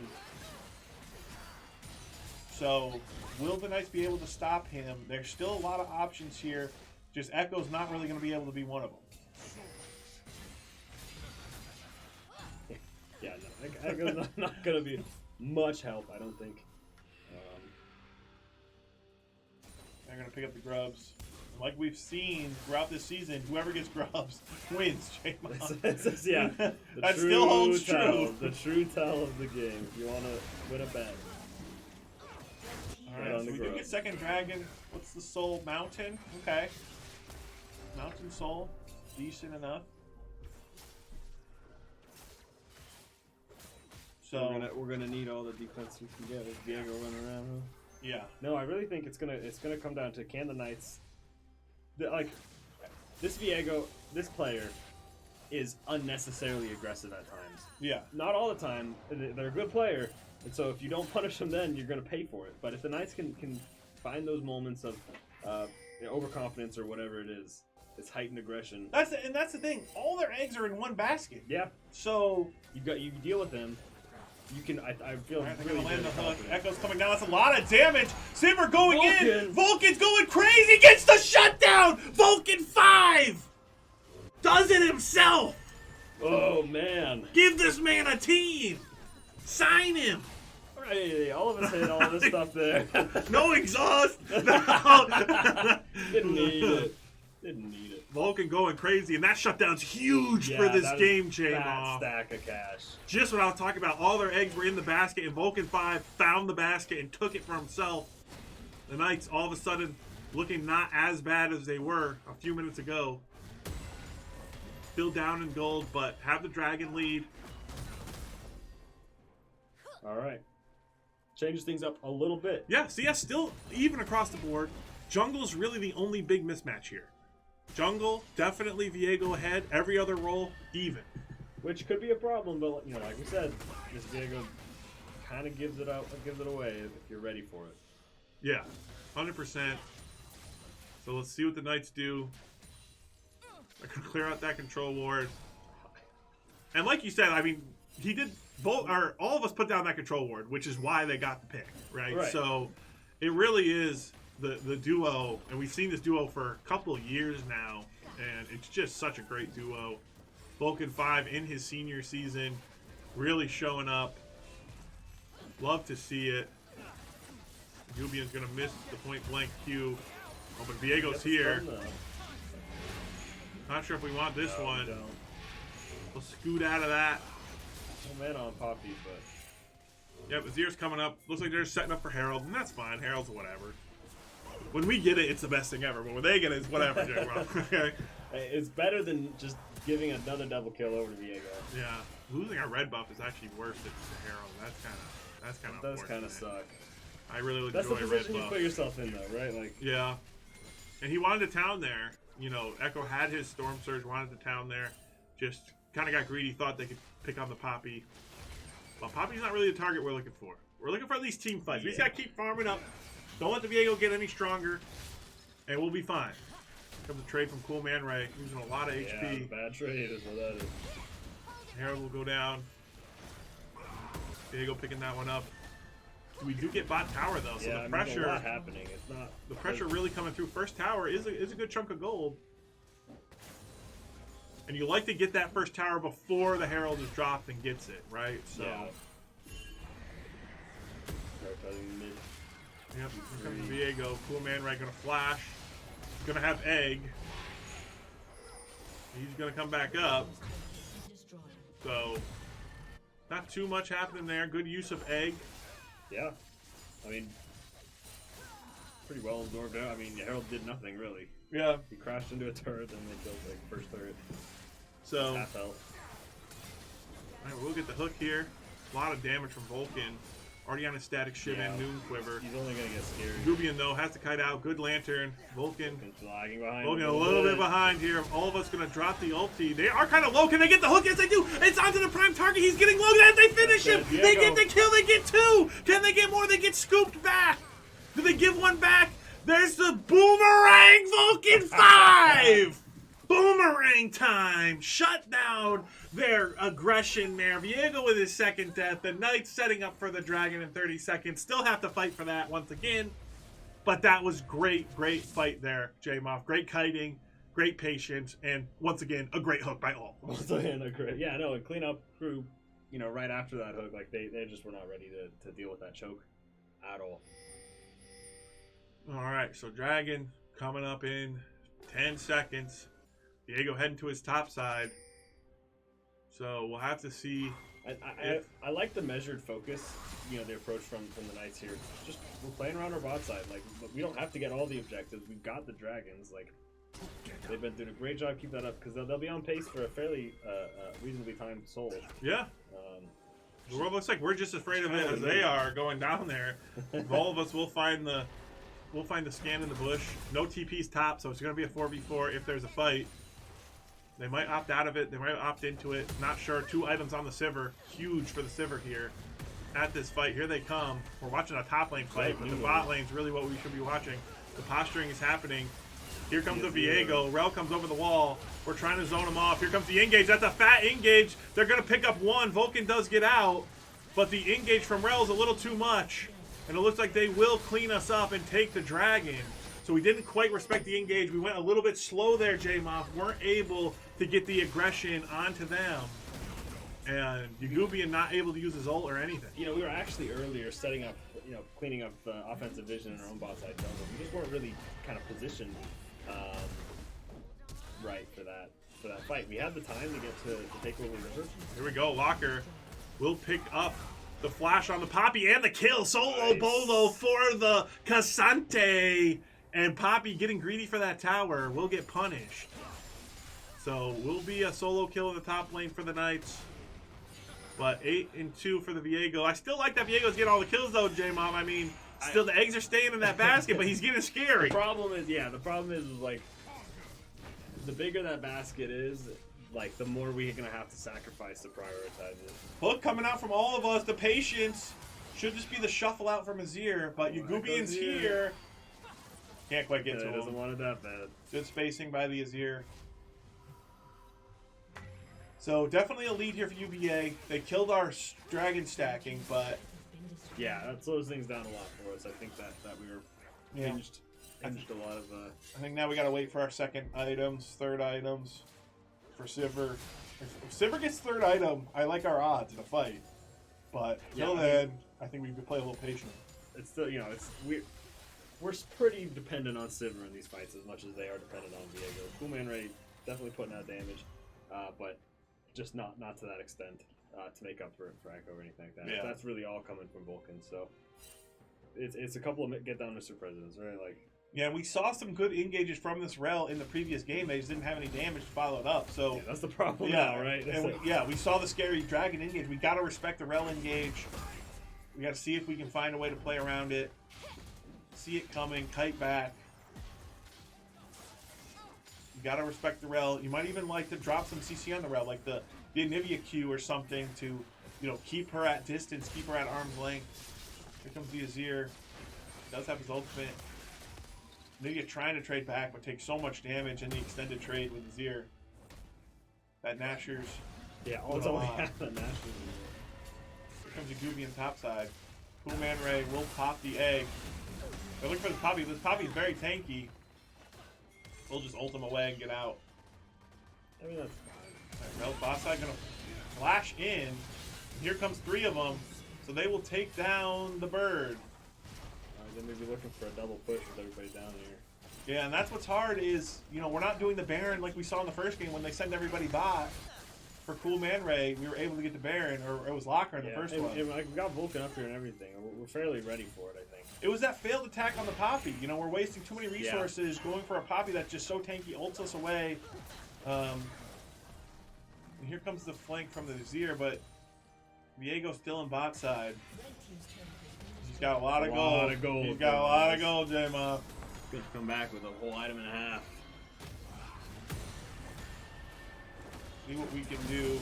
So, will the Knights be able to stop him? There's still a lot of options here. Just Echo's not really going to be able to be one of them. Yeah, no, Echo's not going to be much help, I don't think. They're going to pick up the grubs. Like we've seen throughout this season, whoever gets grubs wins. Yeah, that still holds true. The true tell of the game. If you want to win a bet. Alright, so we do get second dragon. What's the soul? Mountain? Okay. Mountain soul. Decent enough. So we're gonna need all the defense we can get with Viego running around. Huh? Yeah. No, I really think it's gonna come down to can the Knights. This Viego, this player, is unnecessarily aggressive at times. Yeah. Not all the time. They're a good player. And so if you don't punish them then, you're going to pay for it. But if the Knights can find those moments of overconfidence or whatever it is, it's heightened aggression. That's the thing. All their eggs are in one basket. Yeah. So you deal with them. You can. I feel All right, they're really gonna land the very hook. confident. Echo's coming down. That's a lot of damage. Sivir going in. Vulcan. Vulcan's going crazy. Gets the shutdown. Vulcan 5 does it himself. Oh man! Give this man a team. Sign him. Hey, all of us hit all this stuff there. No exhaust. Didn't need it. Didn't need it. Vulcan going crazy, and that shutdown's huge Yeah, for this that is game, fat J-Moff. stack of cash. Just what I was talking about. All their eggs were in the basket, and Vulcan 5 found the basket and took it for himself. The Knights, all of a sudden, looking not as bad as they were a few minutes ago. Still down in gold, but have the Dragon lead. All right. Changes things up a little bit. Yeah, CS still even across the board. Jungle's really the only big mismatch here. Jungle, definitely Viego ahead. Every other role, even. Which could be a problem, but you know, like we said, this Viego kind of gives it away if you're ready for it. Yeah, 100%. So let's see what the Knights do. I can clear out that control ward. And like you said, I mean, he did both, or all of us put down that control ward, which is why they got the pick, right? So it really is the duo, and we've seen this duo for a couple of years now, and it's just such a great duo. Vulcan 5 in his senior season, really showing up. Love to see it. Jubian's going to miss the point-blank Q. Oh, but Viego's here. Not sure if we want this one. We'll scoot out of that. No man on Poppy, but... Yep, Azir's coming up. Looks like they're setting up for Herald, and that's fine. Herald's whatever. When we get it, it's the best thing ever. But when they get it, it's whatever, J-Rob. Okay? It's better than just giving another double kill over to Viego. Yeah. Losing our red buff is actually worse than to Herald. That's kind of It does kind of suck. I really That's the enjoy red position you buff. put yourself in, though, right? Like, Yeah. And he wanted to town there. You know, Echo had his Storm Surge, wanted to town there. Just kind of got greedy, thought they could pick on the Poppy. But Poppy's not really the target we're looking for. We're looking for at least team fights. We just got to keep farming up. Don't let the Viego get any stronger, and we'll be fine. Comes a trade from Cool Man Ray, using a lot of yeah, HP. bad trade is what that is. Herald will go down. Viego picking that one up. We do get bot tower though, so yeah, the pressure. There's a lot happening. It's not the pressure really coming through. First tower is a good chunk of gold. And you like to get that first tower before the Herald is dropped and gets it, right? So. Yeah. Start cutting mid. Yep, here comes Viego. Cool Man Ray gonna flash. He's gonna have egg. He's gonna come back up. So, not too much happening there. Good use of egg. Yeah. I mean, pretty well absorbed out. I mean, Herald did nothing really. Yeah. He crashed into a turret and they killed like first turret. So, Half health. alright, we'll get the hook here. A lot of damage from Vulcan. Already on a static Shivan, Yeah. Noon Quiver. He's only gonna get scary. Gubian though has to kite out. Good Lantern. Vulcan. He's lagging behind. Vulcan a little bit behind here. All of us gonna drop the ulti. They are kind of low. Can they get the hook? Yes, they do. It's onto the prime target. He's getting low. As they finish him. They get the kill. They get two. Can they get more? They get scooped back. Do they give one back? There's the boomerang. Vulcan 5. Boomerang time! Shut down their aggression there. Viego with his second death. The Knights setting up for the Dragon in 30 seconds. Still have to fight for that once again. But that was great fight there, J-Moff. Great kiting, great patience, and once again, a great hook by all. Once again, a great. Yeah, no, a clean up crew, you know, right after that hook, like they just were not ready to deal with that choke at all. Alright, so Dragon coming up in 10 seconds. Viego heading to his top side. So we'll have to see. I like the measured focus, you know, the approach from the Knights here. Just we're playing around our bot side. Like we don't have to get all the objectives. We've got the Dragons. Like they've been doing a great job keeping that up because they'll be on pace for a fairly reasonably timed soul. Yeah. The world looks like we're just as afraid of it as they are going down there. All of us will find the scan in the bush. No TP's top, so it's going to be a 4v4 if there's a fight. They might opt out of it. They might opt into it. Not sure. 2 items on the Sivir. Huge for the Sivir here at this fight. Here they come. We're watching a top lane fight, but the bot lane's really what we should be watching. The posturing is happening. Here comes the Viego. Rel comes over the wall. We're trying to zone him off. Here comes the engage. That's a fat engage. They're going to pick up one. Vulcan does get out. but the engage from Rel is a little too much, and it looks like they will clean us up and take the dragon. So we didn't quite respect the engage. We went a little bit slow there, J-Moth. Weren't able to get the aggression onto them. And Yagubian not able to use his ult or anything. You know, we were actually earlier setting up, you know, cleaning up offensive vision in our own bot side jungle. We just weren't really kind of positioned right for that fight. We had the time to get to take over the river. Here we go. Locker will pick up the flash on the Poppy and the kill. Solo Nice. Bolo for the Cassante. And Poppy getting greedy for that tower will get punished. So will be a solo kill in the top lane for the Knights. But 8-2 for the Viego. I still like that Viego's getting all the kills though, J-Mom. I mean, still the eggs are staying in that basket, but he's getting scary. The problem is like, the bigger that basket is, like, the more we're gonna have to sacrifice to prioritize it. Hook coming out from all of us. The patience should just be the shuffle out from Azir, but Yagubian's here. Can't quite get to him. Doesn't want it that bad. Good spacing by the Azir. So definitely a lead here for UVA. They killed our dragon stacking, but yeah, that slows things down a lot for us. I think that we were hinged a lot of. I think now we gotta wait for our second items, third items for Sivir. If Sivir gets third item, I like our odds in a fight. But till then, I think we could play a little patient. It's still, you know, we're pretty dependent on Sivir in these fights as much as they are dependent on Viego. Cool Man Ray definitely putting out damage, but just not to that extent to make up for Echo or anything like that. Yeah. That's really all coming from Vulcan. So it's a couple of get down Mr. Presidents, right? Like, yeah, we saw some good engages from this Rel in the previous game. They just didn't have any damage to follow it up. So yeah, that's the problem now, right? And we saw the scary dragon engage. We got to respect the Rel engage. We got to see if we can find a way to play around it. See it coming, kite back. You got to respect the Rel. You might even like to drop some CC on the Rel, like the Anivia Q or something to, you know, keep her at distance, keep her at arm's length. Here comes the Azir. Does have his ultimate. Anivia trying to trade back, but takes so much damage in the extended trade with Azir. That Nashor's. Yeah, all the way half the Nashor's. Here comes Yagubian top side. Cool Man Ray will pop the egg. They're looking for the Poppy. This Poppy's very tanky. We'll just ult him away and get out. I mean, that's fine. Well, boss side gonna flash in. Here comes 3 of them. So they will take down the bird. Then maybe looking for a double push with everybody down here. Yeah, and that's what's hard is, you know, we're not doing the Baron like we saw in the first game when they send everybody bot. For Cool Man Ray, we were able to get the Baron, or it was Locker in the first one. Like, we got Vulcan up here and everything. We're fairly ready for it, I think. It was that failed attack on the Poppy. You know, we're wasting too many resources going for a Poppy that's just so tanky, ults us away. And here comes the flank from the Azir, but Viego's still in bot side. He's got a lot of gold. He's got a lot of gold, J-Ma. Good to come back with a whole item and a half. See what we can do.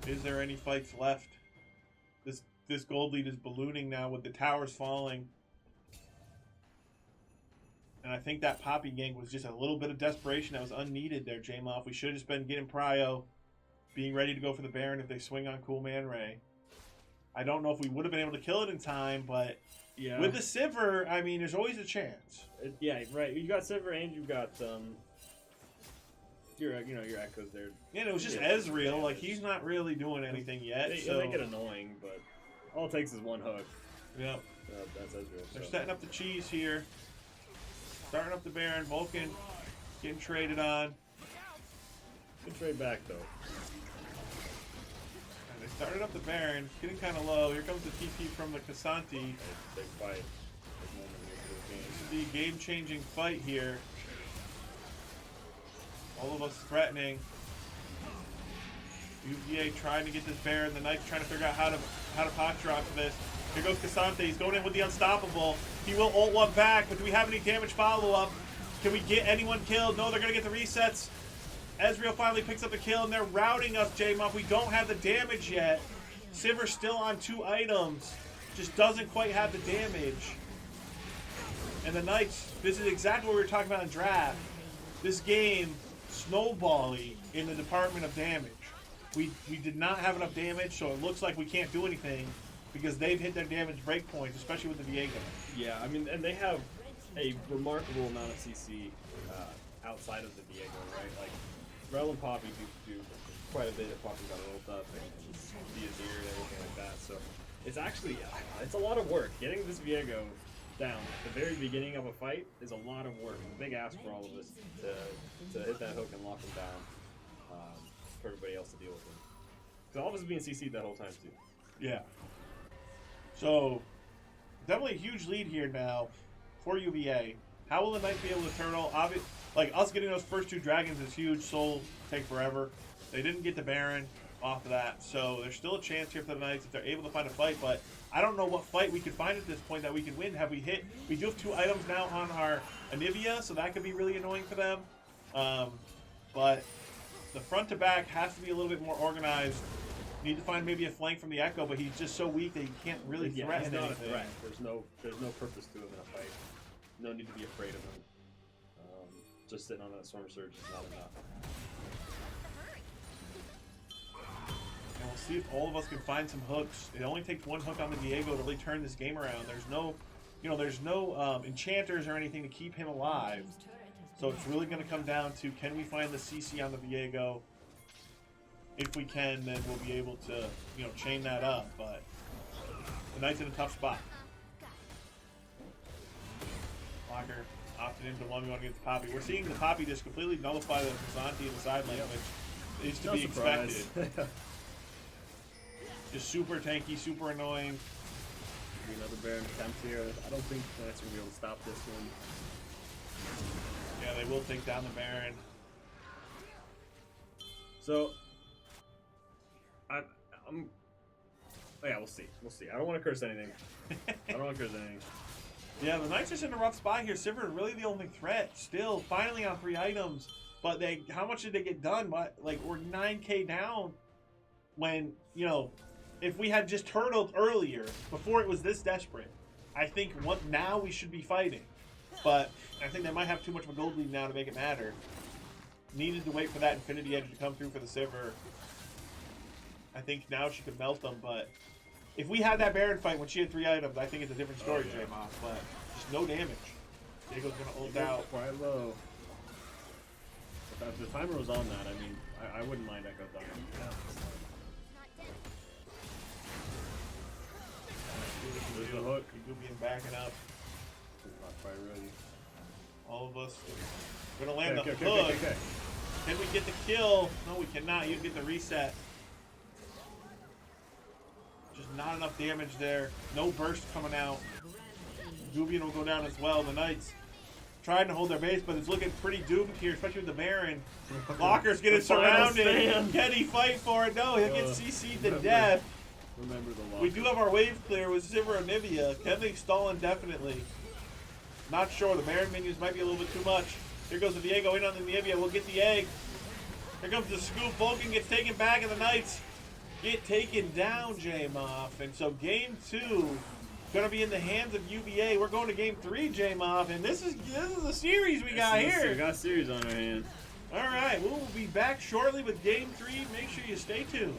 Is there any fights left? This gold lead is ballooning now with the towers falling. And I think that Poppy gank was just a little bit of desperation that was unneeded there, J-Moff. We should have just been getting prio, being ready to go for the Baron if they swing on Cool Man Ray. I don't know if we would have been able to kill it in time, but yeah, with the Sivir, I mean, there's always a chance. Yeah, right. You got Sivir and you got your echoes there. Yeah, and it was just Ezreal. Like, he's not really doing anything yet. It'll make it annoying, but all it takes is one hook. Yep. That's Ezreal. They're setting up the cheese here. Starting up the Baron. Vulcan getting traded on. Good trade back, though. And they started up the Baron. It's getting kind of low. Here comes the TP from the Cassante. Big fight. This is the game-changing fight here. All of us threatening. UVA trying to get this Baron. The Knights trying to figure out how to pot drop this. Here goes Cassante. He's going in with the Unstoppable. He will ult one back, but do we have any damage follow-up? Can we get anyone killed? No, they're going to get the resets. Ezreal finally picks up the kill, and they're routing us, J-Muff. We don't have the damage yet. Sivir's still on 2 items. Just doesn't quite have the damage. And the Knights, this is exactly what we were talking about in draft. This game, snowbally in the department of damage. we did not have enough damage, so it looks like we can't do anything because they've hit their damage breakpoints, especially with the Viego. Yeah, I mean, and they have a remarkable amount of CC outside of the Viego, right? Like, Rel and Poppy do quite a bit if Poppy got rolled up and Diazir and everything like that. So it's actually, it's a lot of work. Getting this Viego down at the very beginning of a fight is a lot of work. It's a big ask for all of us to hit that hook and lock him down for everybody else to deal with him. Because all of us being CC'd that whole time too. Yeah. So, definitely a huge lead here now for UVA. How will the Knights be able to turtle? Like, us getting those first 2 dragons is huge. Soul take forever. They didn't get the Baron off of that, so there's still a chance here for the Knights if they're able to find a fight, but I don't know what fight we could find at this point that we can win. Have we hit? We do have 2 items now on our Anivia, so that could be really annoying for them. But the front to back has to be a little bit more organized. Need to find maybe a flank from the Echo, but he's just so weak that he can't really threaten he's not anything. a threat. There's no purpose to him in a fight. No need to be afraid of him. Just sitting on that Storm Surge is not enough. And we'll see if all of us can find some hooks. It only takes 1 hook on the Viego to really turn this game around. There's no, there's no enchanters or anything to keep him alive. So it's really going to come down to, can we find the CC on the Viego? If we can, then we'll be able to, chain that up. But the Knight's in a tough spot. Locker opted into 1v1 against Poppy. We're seeing the Poppy just completely nullify the Zanti in the side lane, which is to be expected. Just super tanky, super annoying. Another Baron attempt here. I don't think the Knights are going to be able to stop this one. Yeah, they will take down the Baron. So, I'm yeah, we'll see. We'll see. I don't want to curse anything. Yeah, the Knights are in a rough spot here. Sivir really the only threat. Still, finally on 3 items. But how much did they get done? Like, we're 9k down when, if we had just turtled earlier, before it was this desperate, I think now we should be fighting. But I think they might have too much of a gold lead now to make it matter. Needed to wait for that Infinity Edge to come through for the Sivir. I think now she could melt them, but if we had that Baron fight when she had 3 items, I think it's a different story, J-Moss, but just no damage. Diego's going to ult out. Quite low. If the timer was on that, I mean, I wouldn't mind Echo dying. There's the hook. Igubian backing up. Not quite ready. All of us are going to land the hook. Okay. Can we get the kill? No, we cannot. You get the reset. Just not enough damage there. No burst coming out. Igubian will go down as well. The Knights trying to hold their base, but it's looking pretty doomed here, especially with the Baron. Locker's getting surrounded. Can he fight for it? No, he'll get CC'd to death. Remember the lock. We do have our wave clear with Sivir and Nivea. Can they stall indefinitely? Not sure. The Baron minions might be a little bit too much. Here goes the Viego in on the Nivea. We'll get the egg. Here comes the scoop. Vulcan gets taken back, and the Knights get taken down, J-Moff. And so game 2 going to be in the hands of UVA. We're going to game 3, J-Moff, and this is a series we got here. We got a series on our hands. All right, we'll be back shortly with game 3. Make sure you stay tuned.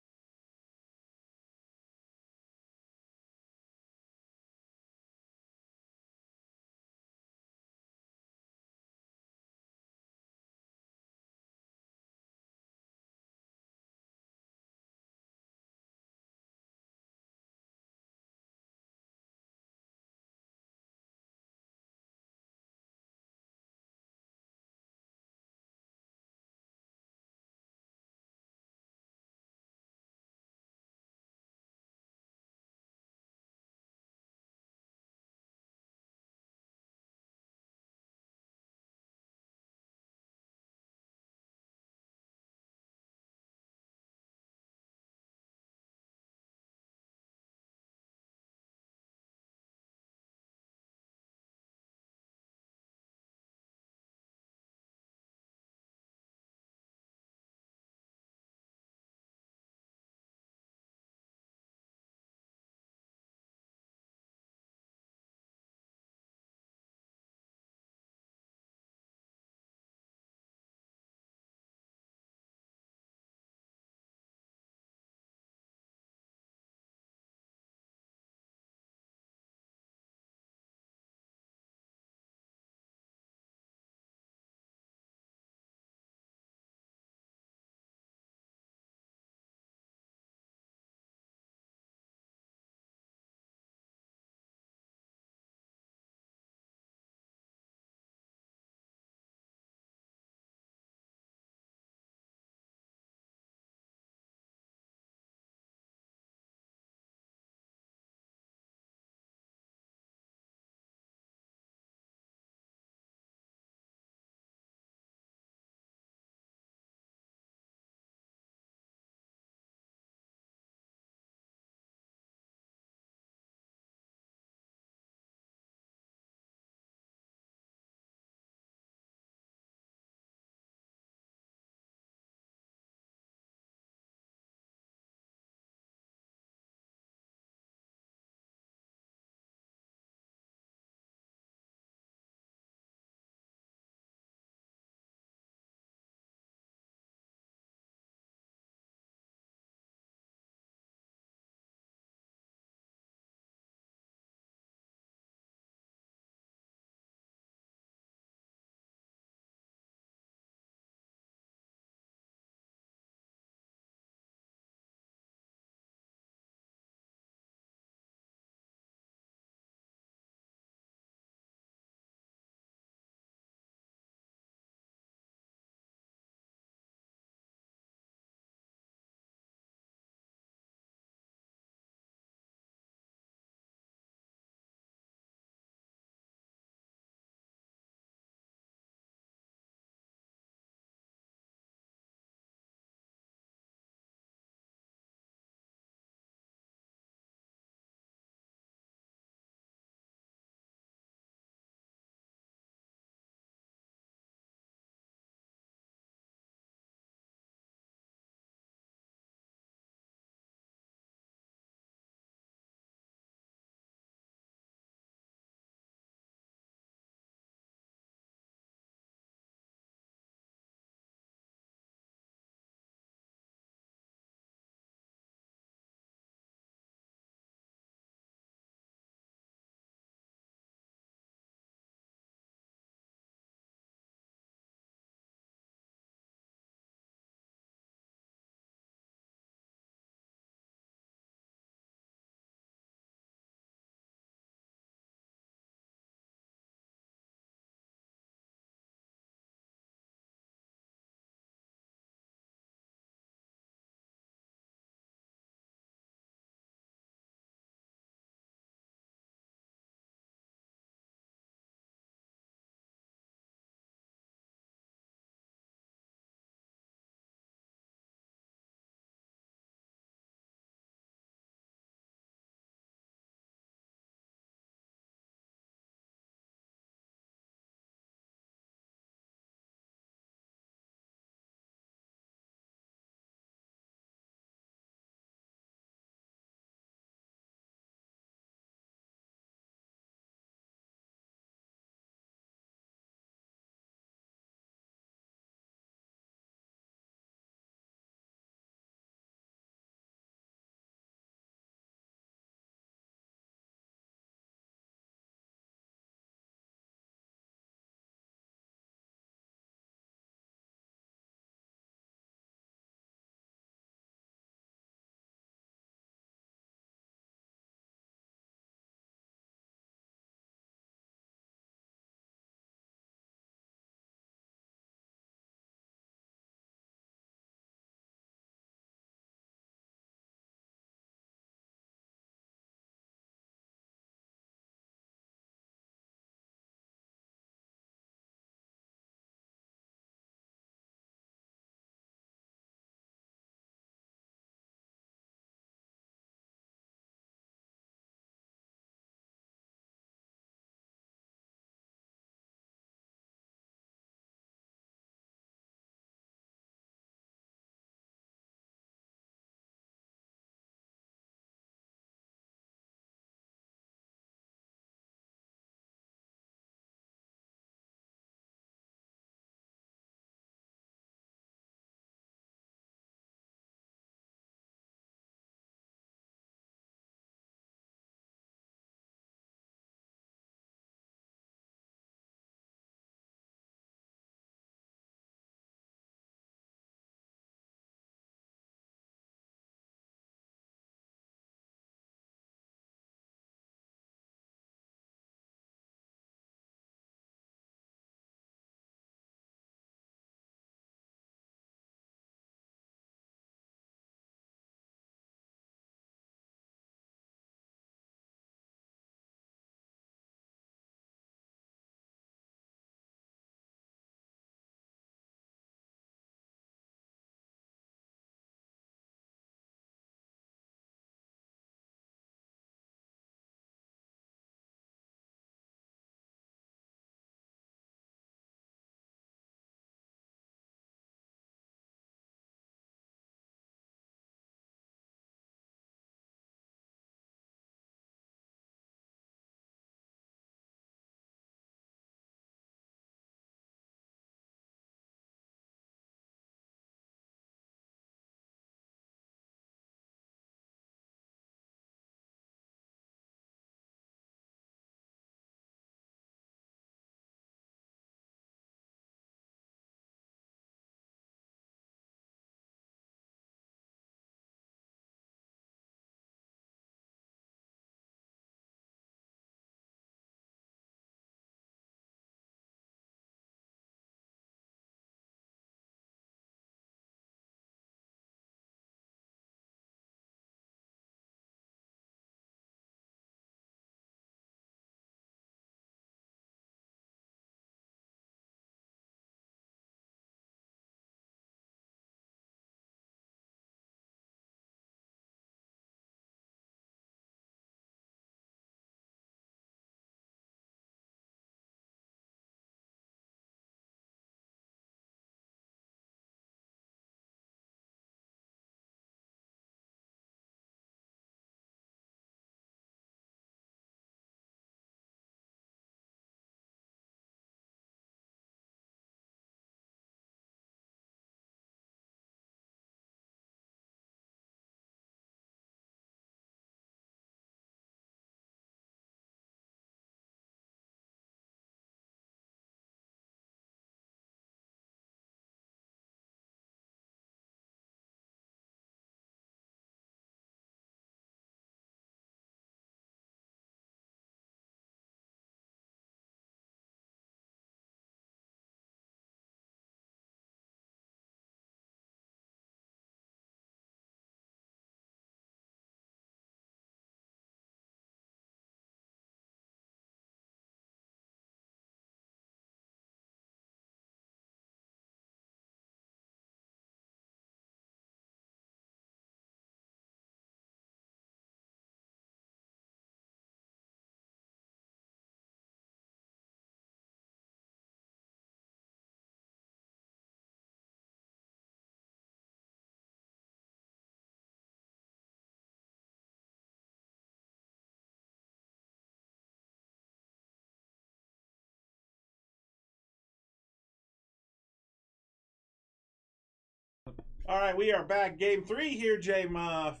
All right, we are back. Game 3 here, J-Muff.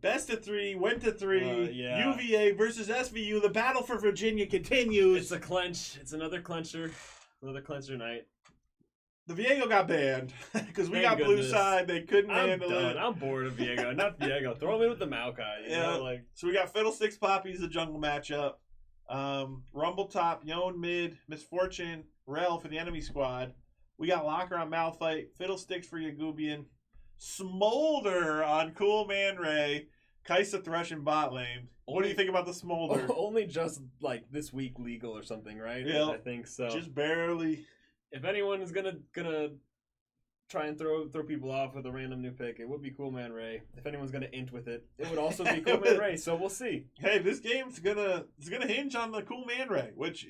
Best of 3, went to 3. Yeah. UVA versus SVU. The battle for Virginia continues. It's a clench. It's another clencher. Another clencher night. The Viego got banned because we Thank got blue goodness. side. They couldn't handle it. I'm bored of Viego. Enough Viego. Throw me with the Maokai. You know, like. So we got Fiddlesticks Poppies, the jungle matchup. Rumble top, Yon mid, Misfortune, Rel for the enemy squad. We got Locker on Malphite, Fiddlesticks for Yagubian, Smolder on Cool Man Ray, Kaisa Thresh in bot lane. What do you think about the Smolder? Only just like this week legal or something, right? Yeah, I think so. Just barely. If anyone is gonna try and throw people off with a random new pick, it would be Cool Man Ray. If anyone's gonna int with it, it would also be Cool Man Ray. So we'll see. Hey, this game's gonna hinge on the Cool Man Ray, which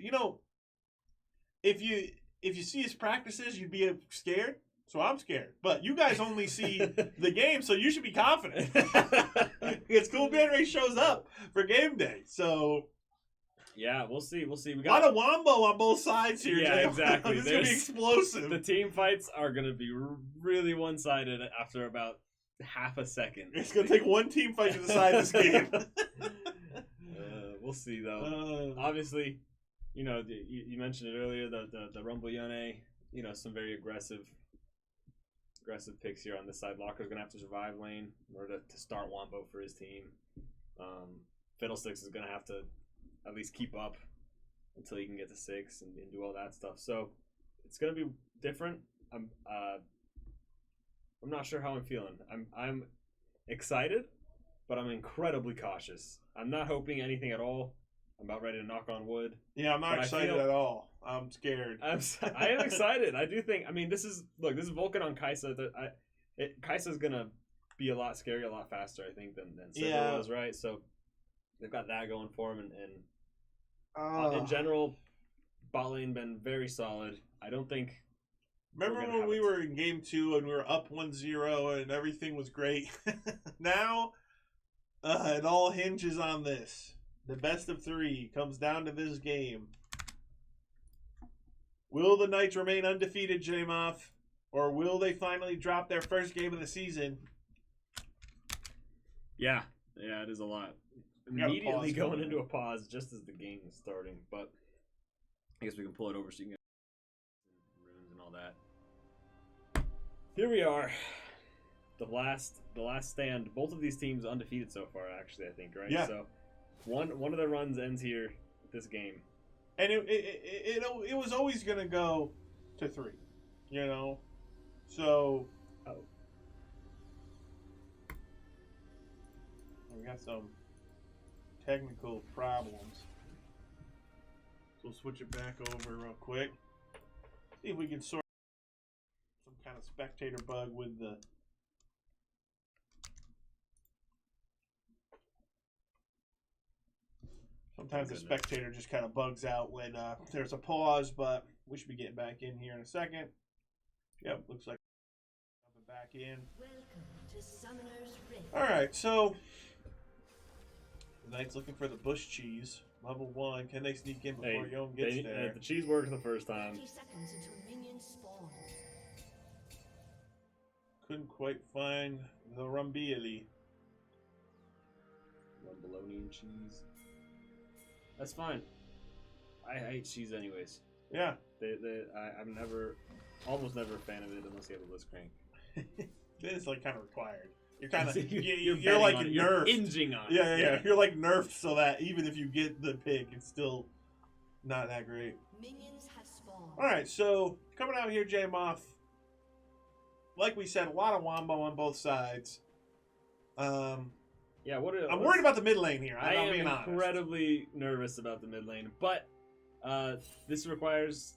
if you see his practices, you'd be scared. So I'm scared. But you guys only see the game, so you should be confident. Because Cool Man Ray shows up for game day. So yeah, we'll see. We got a lot of wombo on both sides here. Yeah, Jay. exactly. This is gonna be explosive. The team fights are gonna be really one-sided after about half a second. It's gonna take one team fight to decide this game. We'll see though. Obviously, you mentioned it earlier. The Rumble Yone, some very aggressive picks here on this side. Locker's gonna have to survive lane in order to start Wombo for his team. Fiddlesticks is gonna have to at least keep up until he can get to 6 and do all that stuff. So it's gonna be different. I'm not sure how I'm feeling. I'm excited, but I'm incredibly cautious. I'm not hoping anything at all. I'm about ready to knock on wood. Yeah, I'm not excited at all. I'm scared. I am excited. I do think. I mean, this is Vulcan on Kaisa. Kaisa's gonna be a lot scarier, a lot faster, I think, than Silver was, right? So they've got that going for them, and in general, bot lane been very solid. I don't think. Remember when we were in game 2 and we were up 1-0 and everything was great? Now, it all hinges on this. The best of 3 comes down to this game. Will the Knights remain undefeated, J-Muff? Or will they finally drop their first game of the season? Yeah, it is a lot. Immediately going into a pause just as the game is starting, but I guess we can pull it over so you can get runes and all that. Here we are. The last stand. Both of these teams undefeated so far, actually, I think, right? Yeah. So one of the runs ends here this game. And it was always going to go to 3, So we got some technical problems. So we'll switch it back over real quick. See if we can sort some kind of spectator bug with the sometimes the spectator just kind of bugs out when there's a pause, but we should be getting back in here in a second. Yep, looks like jumping back in. Welcome to Summoner's Rift. All right, so the Knight's looking for the bush cheese. Level 1. Can they sneak in before Yon gets there? The cheese works the first time. 30 seconds until minions spawn. Couldn't quite find the Rumbieli. Bologna and cheese. That's fine. I hate cheese anyways. Yeah. I'm almost never a fan of it unless you have a Bliss Crank. It is like kind of required. You're kind of you're like nerfed. You're hinging on it. Yeah. You're like nerfed so that even if you get the pick, it's still not that great. Minions have spawned. All right, so coming out here, J-Muff. Like we said, a lot of wombo on both sides. Yeah, I'm worried about the mid lane here. I am being honest. incredibly nervous about the mid lane, but this requires,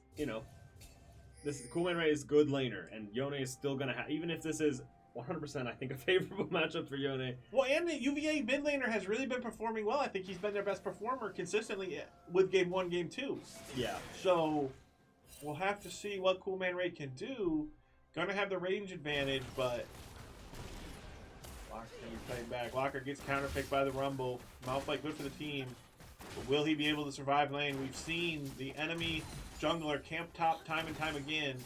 this Cool Man Ray is good laner, and Yone is still gonna have, even if this is 100%, I think, a favorable matchup for Yone. Well, and the UVA mid laner has really been performing well. I think he's been their best performer consistently with game 1, game 2. Yeah. So we'll have to see what Cool Man Ray can do. Gonna have the range advantage, but Locker's gonna be playing back. Locker gets counterpicked by the Rumble. Malphite good for the team. But will he be able to survive lane? We've seen the enemy jungler camp top time and time again.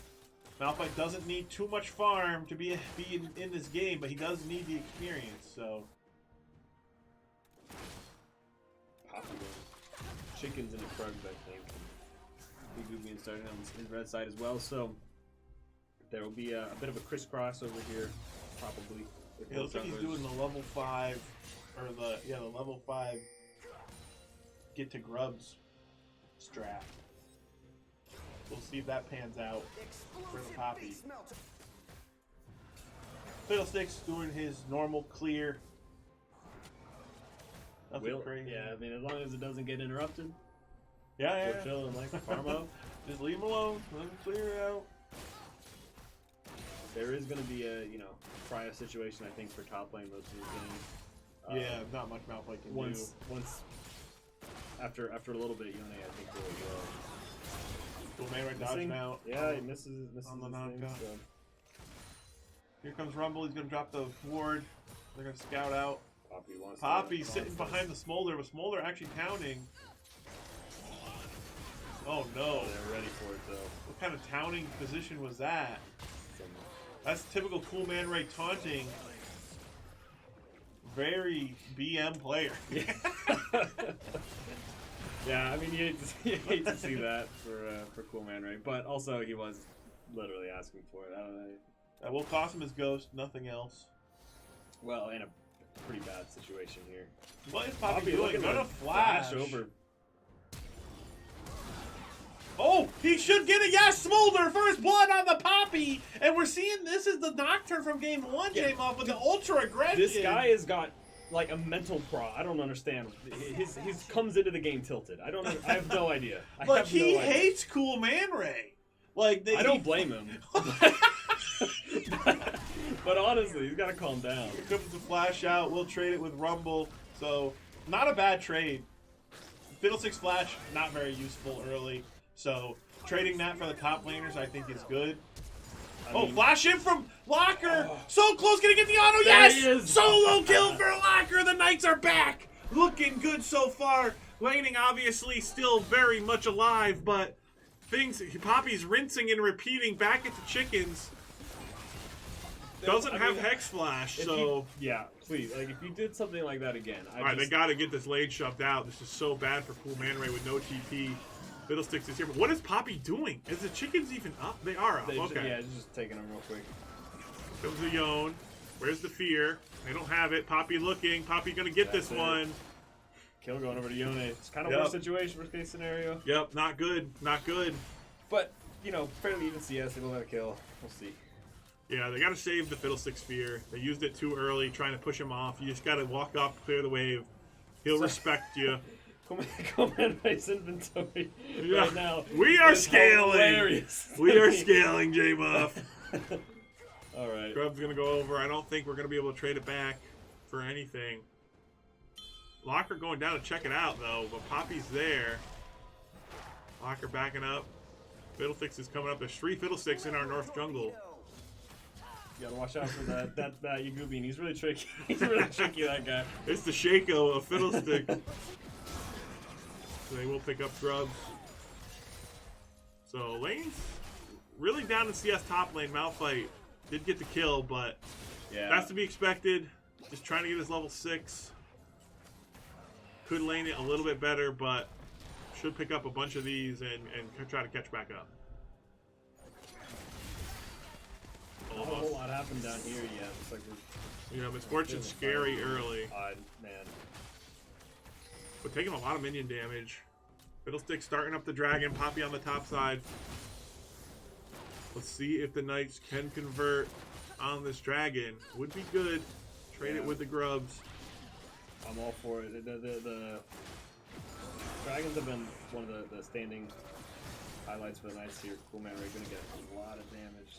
Malphite doesn't need too much farm to be in this game, but he does need the experience, so... Chickens and the Krugs, I think. Big being starting on his red side as well, so there will be a bit of a crisscross over here, probably. It looks like he's doing the level 5, or the level 5 get to grubs strat. We'll see if that pans out for the Poppy. Fiddlesticks doing his normal clear. Nothing crazy. Yeah, I mean, as long as it doesn't get interrupted, yeah. we'll chill and like farm up. Just leave him alone. Let him clear it out. There is going to be a cryo situation, I think, for top lane most of these games. Yeah, not much Malphite can do. Once after a little bit, Yone, I think will. Cool man right dodging out. Yeah, he misses on the his knockout. thing, so. Here comes Rumble. He's gonna drop the ward. They're gonna scout out. Poppy's sitting behind the Smolder, with Smolder actually pounding. Oh no! They're ready for it though. What kind of towning position was that? That's typical Cool Man Ray taunting. Very BM player. Yeah, I mean you hate to see that for Cool Man Ray, but also he was literally asking for it. I don't know. That will cost him his ghost, nothing else. Well, in a pretty bad situation here. What is Poppy doing? Not a flash over. Oh, he should get a yes, Smolder, first blood on the Poppy, and we're seeing this is the Nocturne from game 1 came off with the ultra aggression. This guy has got like a mental pro. I don't understand. His comes into the game tilted. I have no idea. Like he hates Cool Man Ray. Like I don't blame him. But honestly, he's got to calm down. Here comes the flash out. We'll trade it with Rumble. So not a bad trade. Fiddlesticks flash not very useful early. So trading that for the top laners I think is good. I mean, flash in from Locker! So close, gonna get the auto, yes! Solo kill for Locker, the Knights are back! Looking good so far. Laning obviously still very much alive, but Poppy's rinsing and repeating back at the chickens. Doesn't have Hex Flash, so... Yeah, please, like, if you did something like that again, Alright, they gotta get this lane shoved out. This is so bad for Cool Man Ray with no TP. Fiddlesticks is here, but what is Poppy doing? Is the chickens even up? They are up, okay. Yeah, just taking them real quick. Comes the Yone. Where's the fear? They don't have it. Poppy looking. Poppy gonna get this one. Kill going over to Yone. It's kind of worst situation, worst case scenario. Yep, not good. Not good. But, fairly even CS, they will have a kill. We'll see. Yeah, they gotta save the Fiddlesticks fear. They used it too early, trying to push him off. You just gotta walk up, clear the wave. He'll respect you. Come in Ray's inventory right now. We are scaling. Hilarious. We are scaling, J-Buff. All right. Grub's gonna go over. I don't think we're gonna be able to trade it back for anything. Locker going down to check it out though, but Poppy's there. Locker backing up. Fiddlesticks is coming up. There's 3 Fiddlesticks in our north jungle. You gotta watch out for that Yagubin. He's really tricky. He's really tricky, that guy. It's the Shaco of Fiddlestick. So they will pick up Grubs. So lane's really down in CS top lane. Malphite did get the kill, but that's to be expected. Just trying to get his level 6. Could lane it a little bit better, but should pick up a bunch of these and try to catch back up. Not a whole lot happened down here yet. Looks like we're Misfortune's scary early. Man. But taking a lot of minion damage. Fiddlestick starting up the dragon. Poppy on the top side. Let's see if the Knights can convert on this dragon. Would be good. Trade it with the Grubs. I'm all for it. The dragons have been one of the standing highlights for the Knights here. Cool Man Ray gonna get a lot of damage.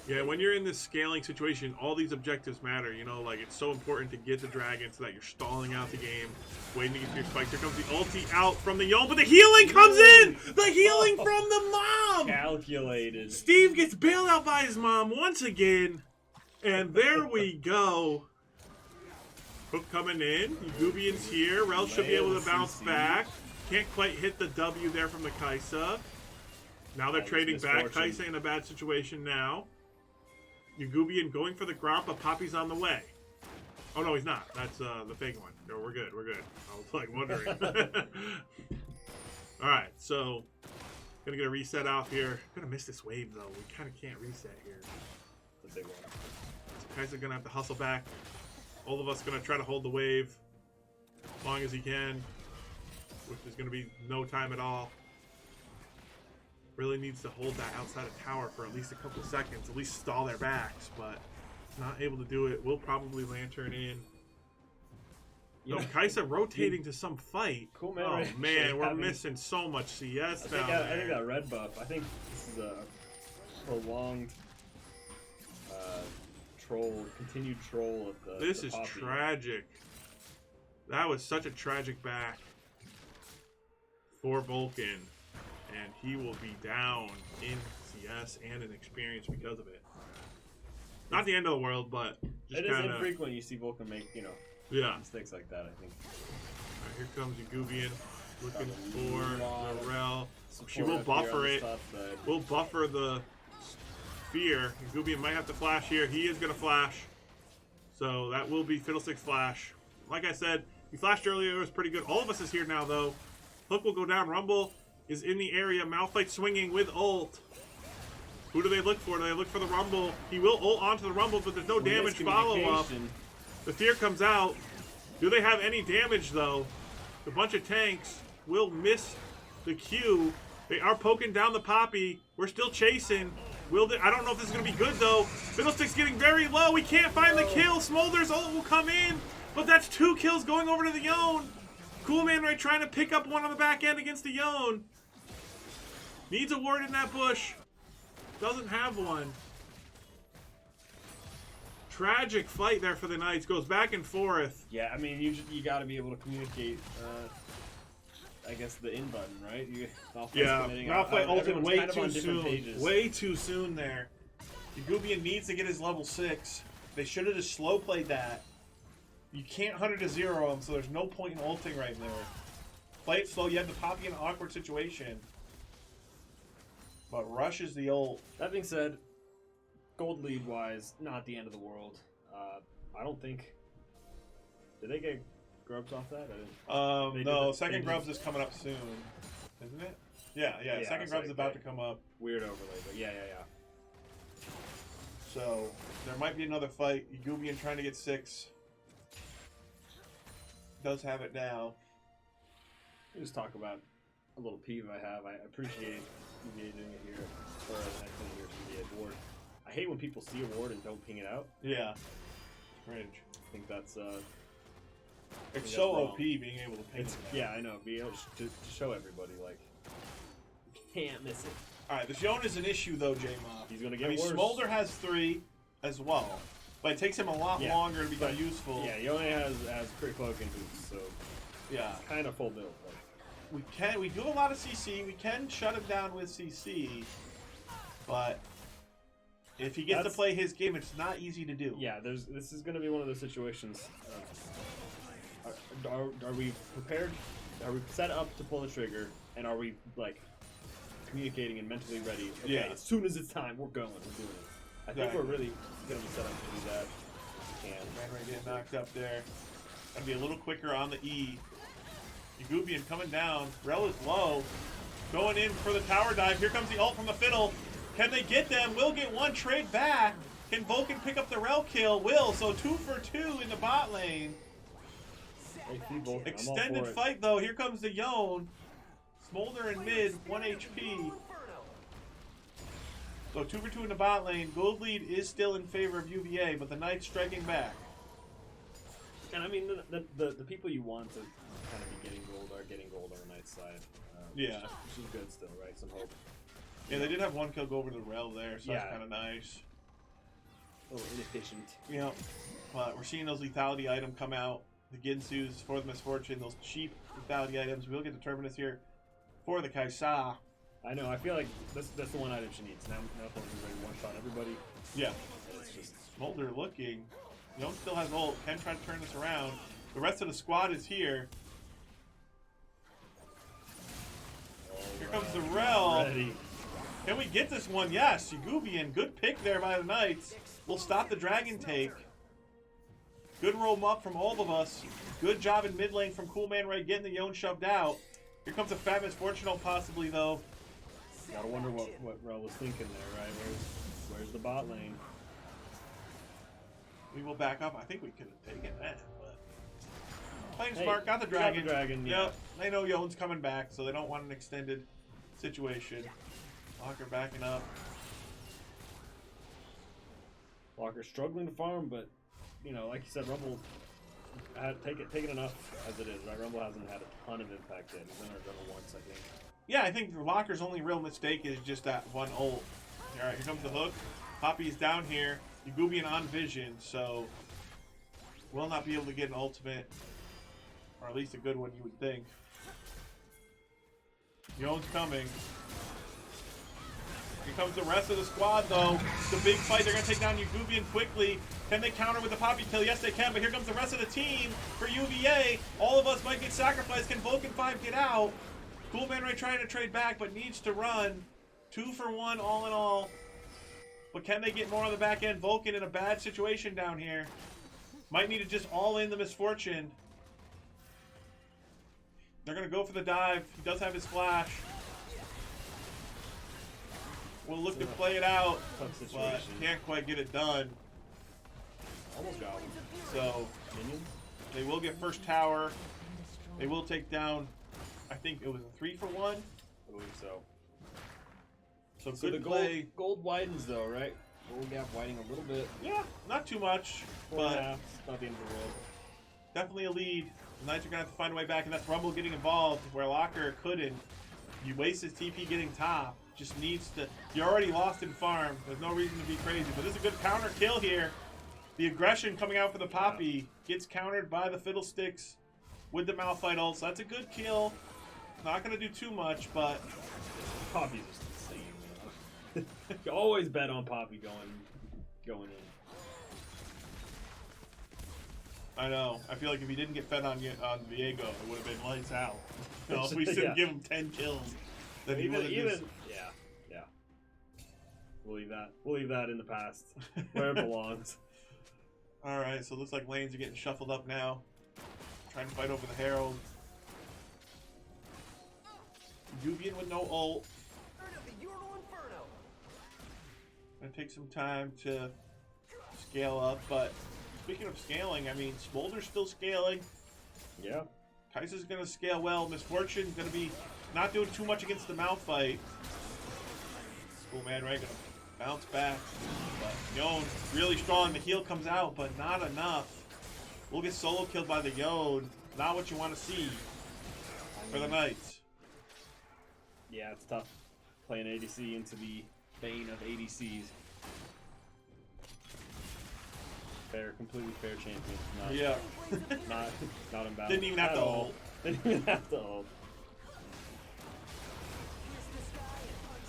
Yeah, when you're in this scaling situation, all these objectives matter. Like it's so important to get the dragon so that you're stalling out the game, waiting to get your spikes. Here comes the ulti out from the Yone, but the healing comes in! The healing from the mom! Calculated. Steve gets bailed out by his mom once again. And there we go. Hook coming in. Gubian's here. Rel should be able to bounce back. Can't quite hit the W there from the Kaisa. Now they're That was trading back. misfortune. Kaisa in a bad situation now. Yugubian going for the grab, but Poppy's on the way. Oh, no, he's not. That's the fake one. No, we're good. We're good. I was like wondering. All right, so gonna get a reset off here. Gonna miss this wave though. We kind of can't reset here. The big one. So Kai's gonna have to hustle back. All of us gonna try to hold the wave as long as he can, which is gonna be no time at all. Really needs to hold that outside of tower for at least a couple seconds, at least stall their backs, but not able to do it. We'll probably lantern in. You No, know, Kaisa rotating to some fight. Cool man. Oh right? man, we're Having- missing so much CS I down think, there. I think that red buff. I think this is a prolonged continued troll of the. This the is Poppy. tragic. That was such a tragic back for Vulcan, and he will be down in CS and in experience because of it. Not the end of the world, but just It is kind of infrequent you see Vulcan make yeah. mistakes like that. I think. All right, here comes Yugubian looking Got a for lot of Morel. She Support will up here on buffer the it. top side. We'll buffer the spear. Yugubian might have to flash here. He is going to flash. So that will be Fiddlestick's flash. Like I said, he flashed earlier. It was pretty good. All of us is here now, though. Hook will go down. Rumble is in the area. Malphite swinging with ult. Who do they look for? Do they look for the Rumble? He will ult onto the Rumble, but there's no damage follow-up. Miscommunication. The fear comes out. Do they have any damage, though? A bunch of tanks will miss the Q. They are poking down the Poppy. We're still chasing. Will they? I don't know if this is going to be good, though. Fiddlestick's getting very low. We can't find the kill. Smolder's ult will come in, but that's 2 kills going over to the Yone. Cool Man right trying to pick up one on the back end against the Yone. Needs a ward in that bush. Doesn't have one. Tragic fight there for the Knights. Goes back and forth. Yeah, I mean, you got to be able to communicate. I guess the in button, right? Yeah, Malphite ulted everyone's way kind of too on different soon. pages. Way too soon there. Yugubian needs to get his level 6. They should have just slow played that. You can't 100 to 0 him, so there's no point in ulting right there. Play it slow. You have the Poppy in an awkward situation. But Rush is the ult. That being said, gold lead wise, not the end of the world. I don't think. Did they get grubs off that? They No, did- second they Grubs did- is coming up soon. Isn't it? Yeah. Yeah, Second it's Grubs is like about that. to come up. Weird overlay, but yeah. So, there might be another fight. Yugubian trying to get 6. Does have it now. Let's just talk about a little peeve I have. I appreciate UVA doing it here, or the next thing here to UVA board. I hate when people see a ward and don't ping it out. Yeah. Cringe. I think that's It's that's so wrong. OP being able to ping it's it. yeah, I know. Be able to show everybody like you can't miss it. Alright, the Zone is an issue though, J-Mob. He's gonna I get mean, worse. Smolder has 3 as well. But it takes him a lot Yeah, longer to become but- useful. Yeah, he only has crit cloak and boots, so Yeah. kind of full build. Like, We do a lot of CC. We can shut him down with CC. But if he gets to That's- play his game, it's not easy to do. yeah, this is gonna be one of those situations. Are we prepared? Are we set up to pull the trigger? And are we like communicating and mentally ready? Okay, Yeah. as soon as it's time, we're going. We're doing it. I think Exactly. we're really gonna be set up to do that. If we can. Manray getting knocked up there. Gotta be a little quicker on the E. Yugubian coming down. Rel is low. Going in for the tower dive. Here comes the ult from the Fiddle. Can they get them? Will get one trade back. Can Vulcan pick up the Rel kill? Will. So 2 for 2 in the bot lane. Hey, free Vulcan, I'm all Extended for it. fight though. Here comes the Yone. Smolder in mid. 1 HP. So 2 for 2 in the bot lane. Gold lead is still in favor of UVA, but the Knights striking back. And I mean, the people you want to kind of be getting gold are getting gold on the Knight's side. Yeah. Which is good still, right? Some hope. Yeah, they did have 1 kill go over to the Rel there, so Yeah. that's kind of nice. A little inefficient. Yeah, but we're seeing those lethality items come out. The Ginsus for the Misfortune, those cheap lethality items. We'll get the Terminus here for the Kaisa. I know. I feel like that's the one item she needs. Now Vulcan's ready to one-shot everybody. Yeah. And it's just Smolder looking. Yone still has ult. Can try to turn this around. The rest of the squad is here. Here comes the Rel. ready. Can we get this one? Yes, Yugubian. Good pick there by the Knights. We'll stop the Dragon take. Good roam up from all of us. Good job in mid lane from Cool Man Ray getting the Yone shoved out. Here comes a Fat Misfortunal possibly, though. Gotta wonder what Rel was thinking there, right? Where's the bot lane? We will back up. I think we could have taken that, but... Playing Hey, smart, got the Dragon. Got the Dragon, yeah. Yep, they know Yone's coming back, so they don't want an extended situation. Locker backing up. Walker's struggling to farm, but, you know, like you said, Rumble had taken enough as it is, right? Rumble hasn't had a ton of impact yet. He's been our jungle once, I think. Yeah, I think Locker's only real mistake is just that one ult. Alright, here comes the hook. Poppy's down here. Yugubian on vision, so will not be able to get an ultimate. Or at least a good one, you would think. Yone's coming. Here comes the rest of the squad, though. It's a big fight. They're going to take down Yugubian quickly. Can they counter with the Poppy kill? Yes, they can, but here comes the rest of the team for UVA. All of us might get sacrificed. Can Vulcan 5 get out? Cool Man Ray trying to trade back, but needs to run. 2 for 1, all in all. But can they get more on the back end? Vulcan in a bad situation down here. Might need to just all in the Misfortune. They're going to go for the dive. He does have his flash. We'll look to play it out, but can't quite get it done. Almost got him. So, Minion? they will get first tower. They will take down, I think it was a 3 for 1. I believe so. So So good the play. gold widens though, right? Gold gap widening a little bit. Yeah, not too much, 4.5. but It's not the end of the world. definitely a lead. The Knights are going to have to find a way back, and that's Rumble getting involved where Locker couldn't. You waste his TP getting top. Just needs to... You're already lost in farm. There's no reason to be crazy, but this is a good counter kill here. The aggression coming out for the Poppy gets countered by the Fiddlesticks with the Malphite ult, so that's a good kill. Not going to do too much, but... Poppy's just insane, man. You always bet on Poppy going in. I know. I feel like if he didn't get fed on Viego, it would have been lights out. You know, if we didn't give him 10 kills, then he would have just... Yeah. We'll leave that in the past, where it belongs. Alright, so it looks like lanes are getting shuffled up now. Trying to fight over the Herald. Yugian with no ult. Gonna take some time to scale up, but speaking of scaling, I mean, Smolder's still scaling. Yeah. Kaisa's gonna scale well. Misfortune's gonna be not doing too much against the Malphite. Cool Man Ray gonna bounce back. But Yone really strong. The heal comes out, but not enough. We'll get solo killed by the Yone. Not what you want to see for the Knights. Yeah, it's tough playing ADC into the bane of ADCs. Completely fair champion. Not, Yeah. not in battle. Didn't even have to ult. Didn't even have to ult.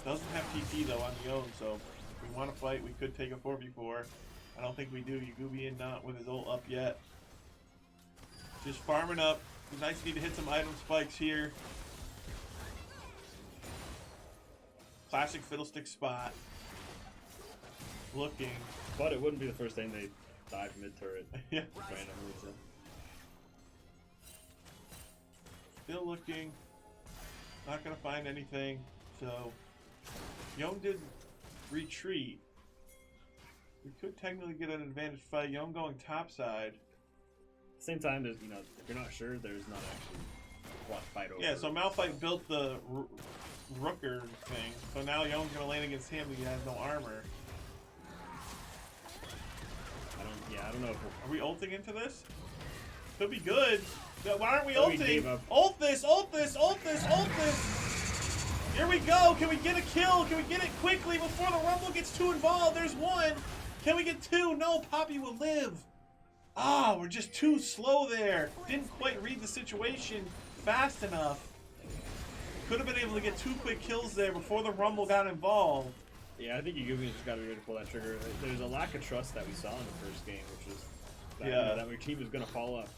Doesn't have TP though on the own, so if we want to fight, we could take a 4v4. I don't think we do. Yugubian not with his ult up yet. Just farming up. The Knights need to hit some item spikes here. Classic Fiddlestick spot. Looking. But it wouldn't be the first thing they dive mid-turret. Yeah. Randomly, so. Still looking. Not going to find anything. So, Yone did retreat. We could technically get an advantage fight. Yone going topside. At the same time, there's, if you're not sure, there's not actually one fight over. Yeah, so Malphite built the Rooker thing. So now Yone's going to land against him. He has no armor. I don't know if Are we ulting into this? Could be good. No, why aren't we We gave ulting? up. Ult this, ult this, ult this, ult this. Here we go. Can we get a kill? Can we get it quickly before the Rumble gets too involved? There's one. Can we get two? No, Poppy will live. Ah, we're just too slow there. Didn't quite read the situation fast enough. Could have been able to get 2 quick kills there before the Rumble got involved. Yeah, I think Yugubian just got to be ready to pull that trigger. There's a lack of trust that we saw in the first game, which was that, that our team was going to fall up.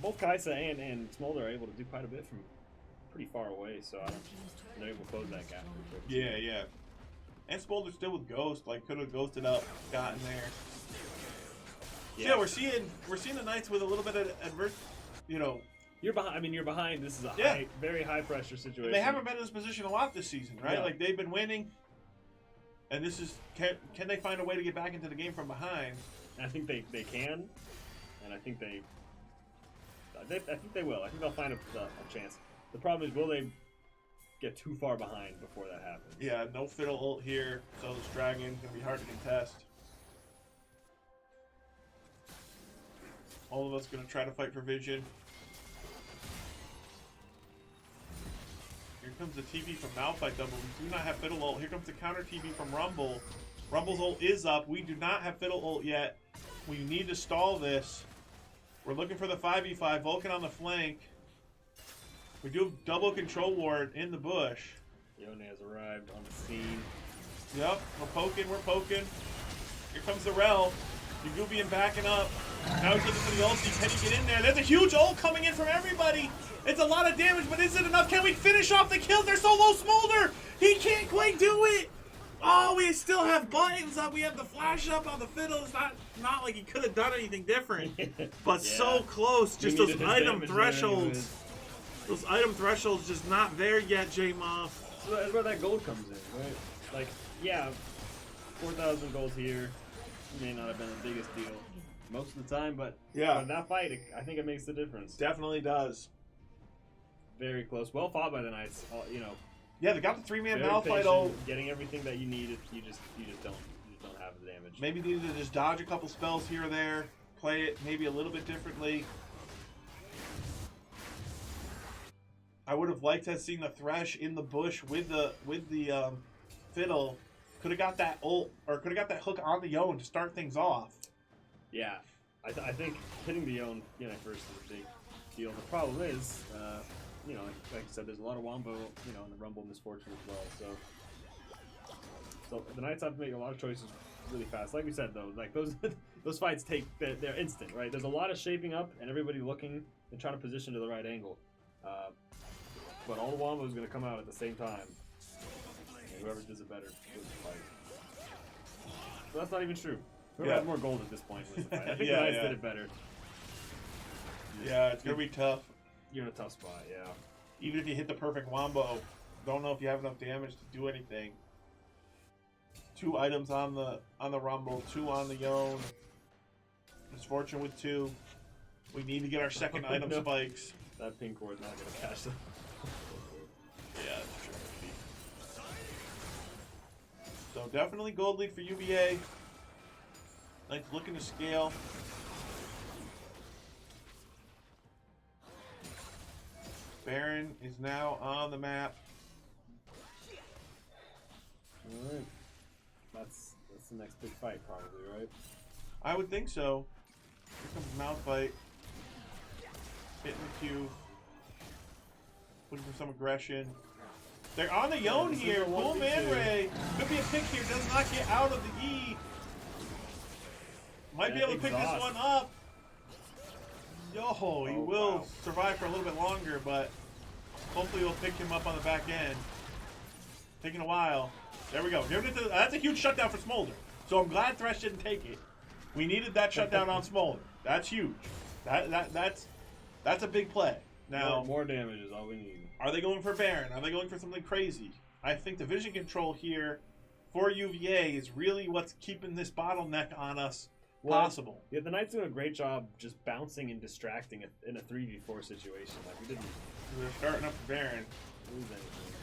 Both Kaisa and Smolder are able to do quite a bit from pretty far away, so they're able to close that gap pretty quick. Yeah. And Smolder still with Ghost, like could have ghosted up, gotten there. Yeah, We're seeing the Knights with a little bit of adverse, you know. You're behind. I mean, you're behind. This is a very high pressure situation. And they haven't been in this position a lot this season, right? Yeah. Like they've been winning, and this is can they find a way to get back into the game from behind? And I think they can, and I think they will. I think they'll find a chance. The problem is, will they get too far behind before that happens? Yeah, no Fiddle ult here, so this Dragon gonna be hard to contest. All of us gonna try to fight for vision. Here comes the TV from Malphite double. We do not have Fiddle ult. Here comes the counter TV from Rumble. Rumble's ult is up. We do not have Fiddle ult yet. We need to stall this. We're looking for the 5v5. Vulcan on the flank. We do have double control ward in the bush. Yone has arrived on the scene. Yep, we're poking. Here comes the Rel. Yagubian backing up. Now he's looking for the ulti. Can he get in there? There's a huge ult coming in from everybody. It's a lot of damage, but is it enough? Can we finish off the kills? They're so low, Smolder. He can't quite do it. Oh, we still have buttons up. We have the flash up on the Fiddle. It's not like he could have done anything different, but Yeah. so close. Just We those needed his item damage thresholds. Those item thresholds just not there yet, J-Moth. So that's where that gold comes in, right? Like, yeah, 4,000 gold here may not have been the biggest deal most of the time, but Yeah. in that fight, I think it makes the difference. Definitely does. Very close. Well fought by the Knights. You know, Yeah, they got the 3-man very Malphite patient, ult. getting everything that you needed. You just don't have the damage. Maybe needed to just dodge a couple spells here or there, play it maybe a little bit differently. I would have liked to have seen the Thresh in the bush with the Fiddle. Could have got that ult, or could have got that hook on the Yone to start things off. Yeah, I think hitting the Yone, first is a big deal. The problem is, like I said, there's a lot of Wombo, in the Rumble Misfortune as well. So the Knights have to make a lot of choices really fast. Like we said, though, like those fights they're instant, right? There's a lot of shaping up and everybody looking and trying to position to the right angle. But all the Wombo is going to come out at the same time. And whoever does it better wins the fight. But that's not even true. Whoever had more gold at this point wins the fight. I think the Knights did it better. Yeah, it's going to be tough. You're in a tough spot, yeah. Even if you hit the perfect Wombo, don't know if you have enough damage to do anything. 2 items on the Rumble, 2 on the Yone. Misfortune with 2. We need to get our second item spikes. That pink ward's not going to catch them. Yeah, that's true. So definitely gold lead for UVA. Knights looking to scale. Baron is now on the map. Alright. That's the next big fight, probably, right? I would think so. Here comes Malphite. Hitting the Q. Looking for some aggression. They're on the Yone here. Cool Man Ray. Could be a pick here. Does not get out of the E. Might be able to pick this one up. Yo, he will survive for a little bit longer, but hopefully we'll pick him up on the back end. Taking a while. There we go. That's a huge shutdown for Smolder. So I'm glad Thresh didn't take it. We needed that shutdown on Smolder. That's huge. That's a big play. Now more damage is all we need. Are they going for Baron? Are they going for something crazy? I think the vision control here for UVA is really what's keeping this bottleneck on us possible. Yeah, the Knights doing a great job just bouncing and distracting in a 3v4 situation. Like, we didn't We're starting up for Baron. lose anything.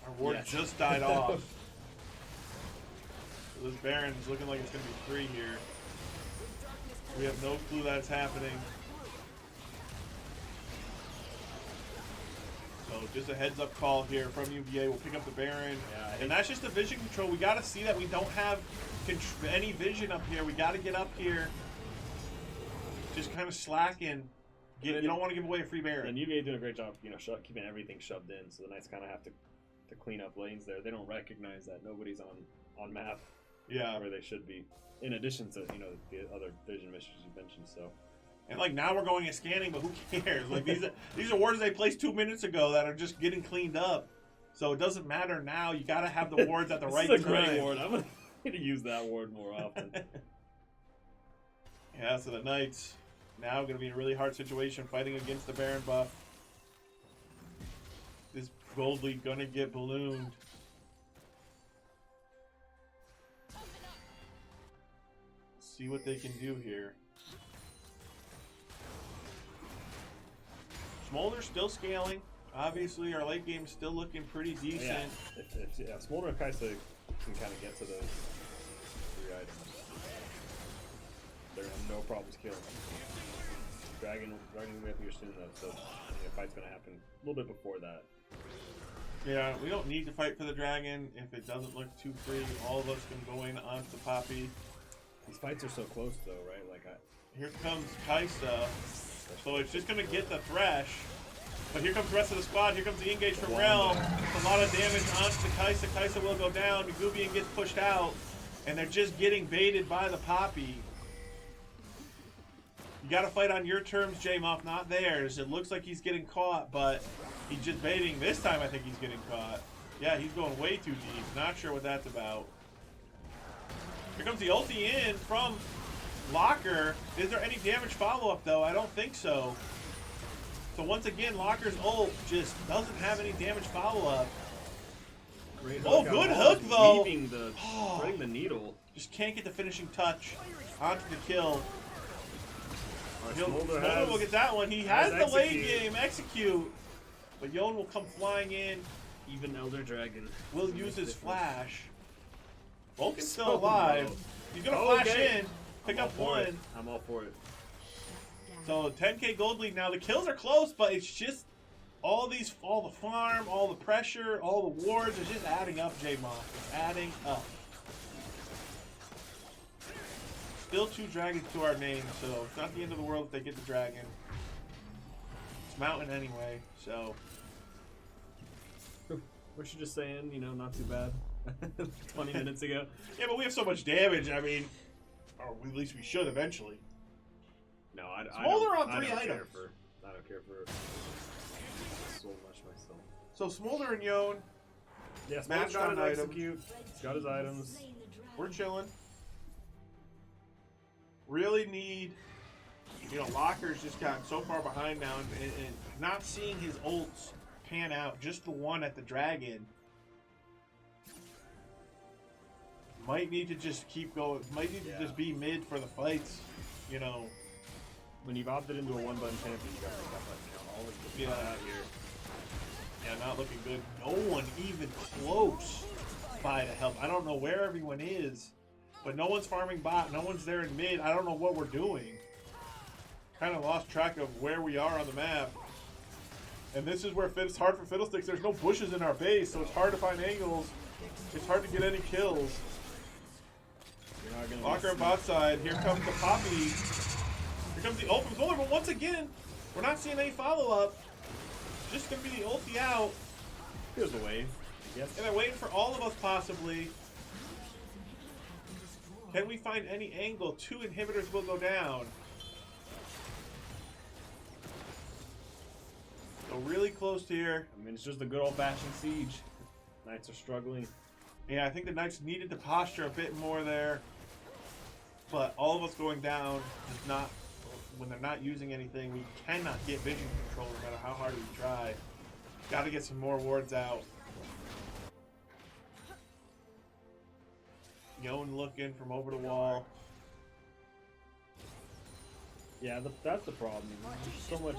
Our ward just died off. So this Baron is looking like it's going to be 3 here. We have no clue that's happening. So just a heads up call here from UVA. We'll pick up the Baron. Yeah, And that's just the vision control. We got to see that we don't have any vision up here. We got to get up here. Just kind of slacking. You don't want to give away a free Baron. And UVA doing a great job, keeping everything shoved in. So the Knights kind of have to clean up lanes there. They don't recognize that nobody's on map where they should be. In addition to the other vision missions you mentioned. So. And like now we're going and scanning, but who cares? Like these are wards they placed 2 minutes ago that are just getting cleaned up. So it doesn't matter now. You got to have the wards at the right This is a time. great ward. I'm going to use that ward more often. Yeah, so the Knights now going to be in a really hard situation fighting against the Baron buff. This Gold League going to get ballooned. See what they can do here. Smolder's still scaling. Obviously, our late game's still looking pretty decent. Yeah, Smolder and Kaisa can kind of get to those 3 items. They're having no problems killing them. Dragon we have to get soon though, so the fight's gonna happen a little bit before that. Yeah, we don't need to fight for the dragon if it doesn't look too free. All of us can go in onto the Poppy. These fights are so close though, right? Like Here comes Kaisa. So it's just gonna get the Thresh. But here comes the rest of the squad. Here comes the engage from Realm. It's a lot of damage onto the Kaisa. Kaisa will go down. Gubian gets pushed out. And they're just getting baited by the Poppy. You gotta fight on your terms, J-Muff, not theirs. It looks like he's getting caught, but he's just baiting. This time I think he's getting caught. Yeah, he's going way too deep. Not sure what that's about. Here comes the ulti in from Locker. Is there any damage follow-up, though? I don't think so. So once again, Locker's ult just doesn't have any damage follow-up. Oh, good hook, though. Threading the needle. Just can't get the finishing touch onto the kill. Smolder will get that one. He has the late game execute. But Yon will come flying in. Even Elder Dragon Will use his flash. Vulcan's So still alive. low. He's going to flash in. Pick up one. I'm all for it. So 10k gold lead now. The kills are close, but it's just all the farm, all the pressure, all the wards is just adding up, J-Moth. It's adding up. Still 2 dragons to our name, so it's not the end of the world if they get the dragon. It's mountain anyway, so. We're just saying, you know, not too bad. 20 minutes ago. Yeah, but we have so much damage, I mean, or at least we should eventually. No, I Smolder on 3 I don't items. I don't care for so much myself. So Smolder and Yon, Yeah, Matt's Smolder's got got an an execute. He's got his items. we're chilling. Really need, you know, Locker's just gotten so far behind now, and not seeing his ults pan out, just the one at the dragon. Might need to just keep going, might need to just be mid for the fights, you know. When you've opted into a one-button champion, you gotta make that button count. Always get out here. Yeah, not looking good. No one even close by to help. I don't know where everyone is, but no one's farming bot. No one's there in mid. I don't know what we're doing. Kind of lost track of where we are on the map. And this is where it's hard for Fiddlesticks. There's no bushes in our base, so it's hard to find angles. It's hard to get any kills. Locker on bot side. Here comes the Poppy. Here comes the open goaler, but once again, we're not seeing any follow-up. Just gonna be the ulti out. Here's the wave. Yes. And they're waiting for all of us, possibly. Can we find any angle? 2 inhibitors will go down. So really close here. I mean, it's just a good old-fashioned siege. Knights are struggling. Yeah, I think the Knights needed to posture a bit more there. But all of us going down is not, when they're not using anything, we cannot get vision control no matter how hard we try. Got to get some more wards out. Yon looking from over the wall. Yeah, that's the problem. There's so much.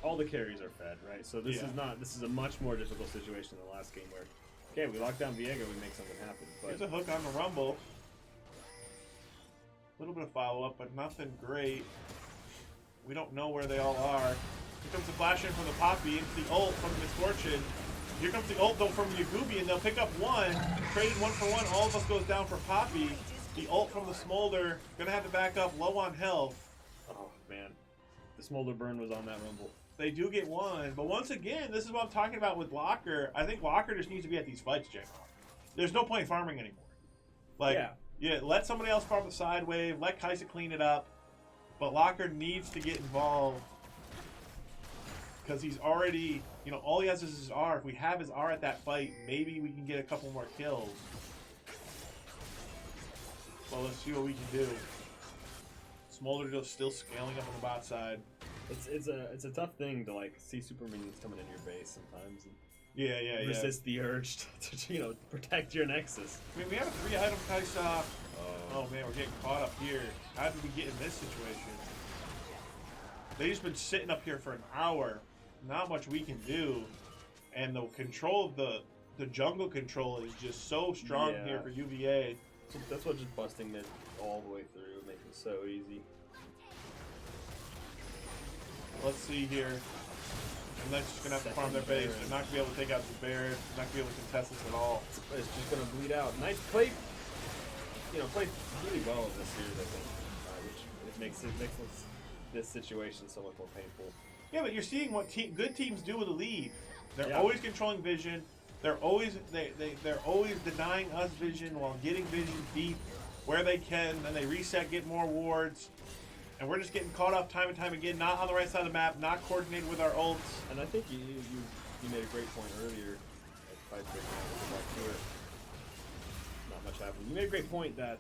All the carries are fed, right? So this is not. This is a much more difficult situation than the last game where, okay, we lock down Viego, we make something happen. But There's a hook on the Rumble. A little bit of follow-up, but nothing great. We don't know where they all are. Here comes the flash in from the Poppy into the ult from the Misfortune. Here comes the ult though from Yagubi, and they'll pick up one. Traded 1 for 1. All of us goes down for Poppy. The ult from the Smolder. Gonna have to back up, low on health. oh man, the Smolder burn was on that Rumble. They do get one, but once again, this is what I'm talking about with Locker. I think Locker just needs to be at these fights, Jake. There's no point farming anymore. Like, yeah, let somebody else farm the side wave. Let Kaisa clean it up. But Locker needs to get involved. because he's already, you know, all he has is his R. If we have his R at that fight, maybe we can get a couple more kills. Well, let's see what we can do. Smolder just still scaling up on the bot side. It's a tough thing to like see super minions coming into your base sometimes and Yeah. resist the urge to protect your Nexus. I mean, we have a 3-item Kaisa. Oh man, we're getting caught up here. How did we get in this situation? They've just been sitting up here for an hour. Not much we can do. And the control of the jungle control is just so strong here for UVA. So that's what just busting mid all the way through makes it so easy. Let's see here. And they're just gonna have to farm their base. They're not gonna be able to take out the bear. They're not gonna be able to contest this at all. It's just gonna bleed out. Nice play. Played really well in this series, I think, which makes this situation so much more painful. Yeah, but you're seeing what good teams do with a lead. They're always controlling vision. They're always denying us vision while getting vision deep where they can. Then they reset, get more wards, and we're just getting caught up time and time again. Not on the right side of the map, not coordinated with our ults. And I think you made a great point earlier. Not much happened. You made a great point that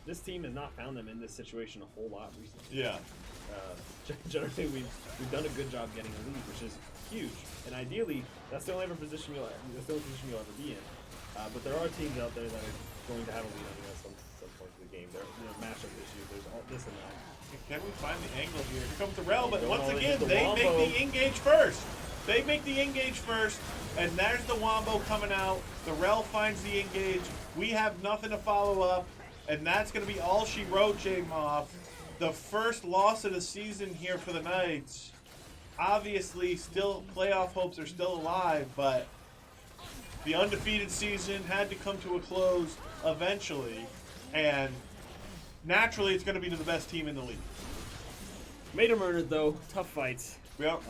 this team has not found them in this situation a whole lot recently. Yeah. Generally, we've done a good job getting a lead, which is huge. And ideally, that's the only position you'll ever be in. But there are teams out there that are going to have a lead on you at some point of the game. There are matchup issues. There's all this and that. Can we find the angle here? Here comes the Rel, but once going again, into they Wombo. make the engage first. They make the engage first, and there's the Wombo coming out. The Rel finds the engage. We have nothing to follow up, and that's going to be all she wrote, J-Mob. The first loss of the season here for the Knights. Obviously, still playoff hopes are still alive, but the undefeated season had to come to a close eventually, and naturally it's going to be to the best team in the league. Made them earn it though. Tough fights. Yep.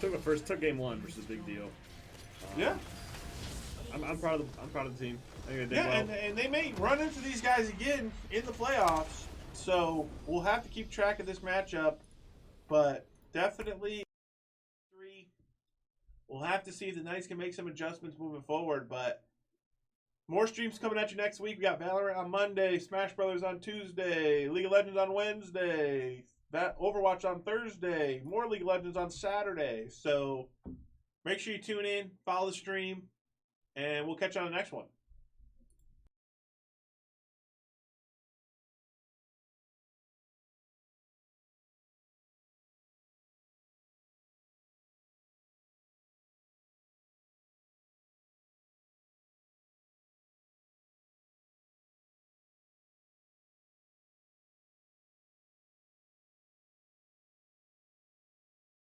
Took game one, which is a big deal. Yeah. I'm proud of the team. I think they did Yeah, well. and they may run into these guys again in the playoffs, so we'll have to keep track of this matchup, but definitely three. We'll have to see if the Knights can make some adjustments moving forward, but more streams coming at you next week. We got Valorant on Monday, Smash Brothers on Tuesday, League of Legends on Wednesday, Overwatch on Thursday, more League of Legends on Saturday. So make sure you tune in, follow the stream, and we'll catch you on the next one.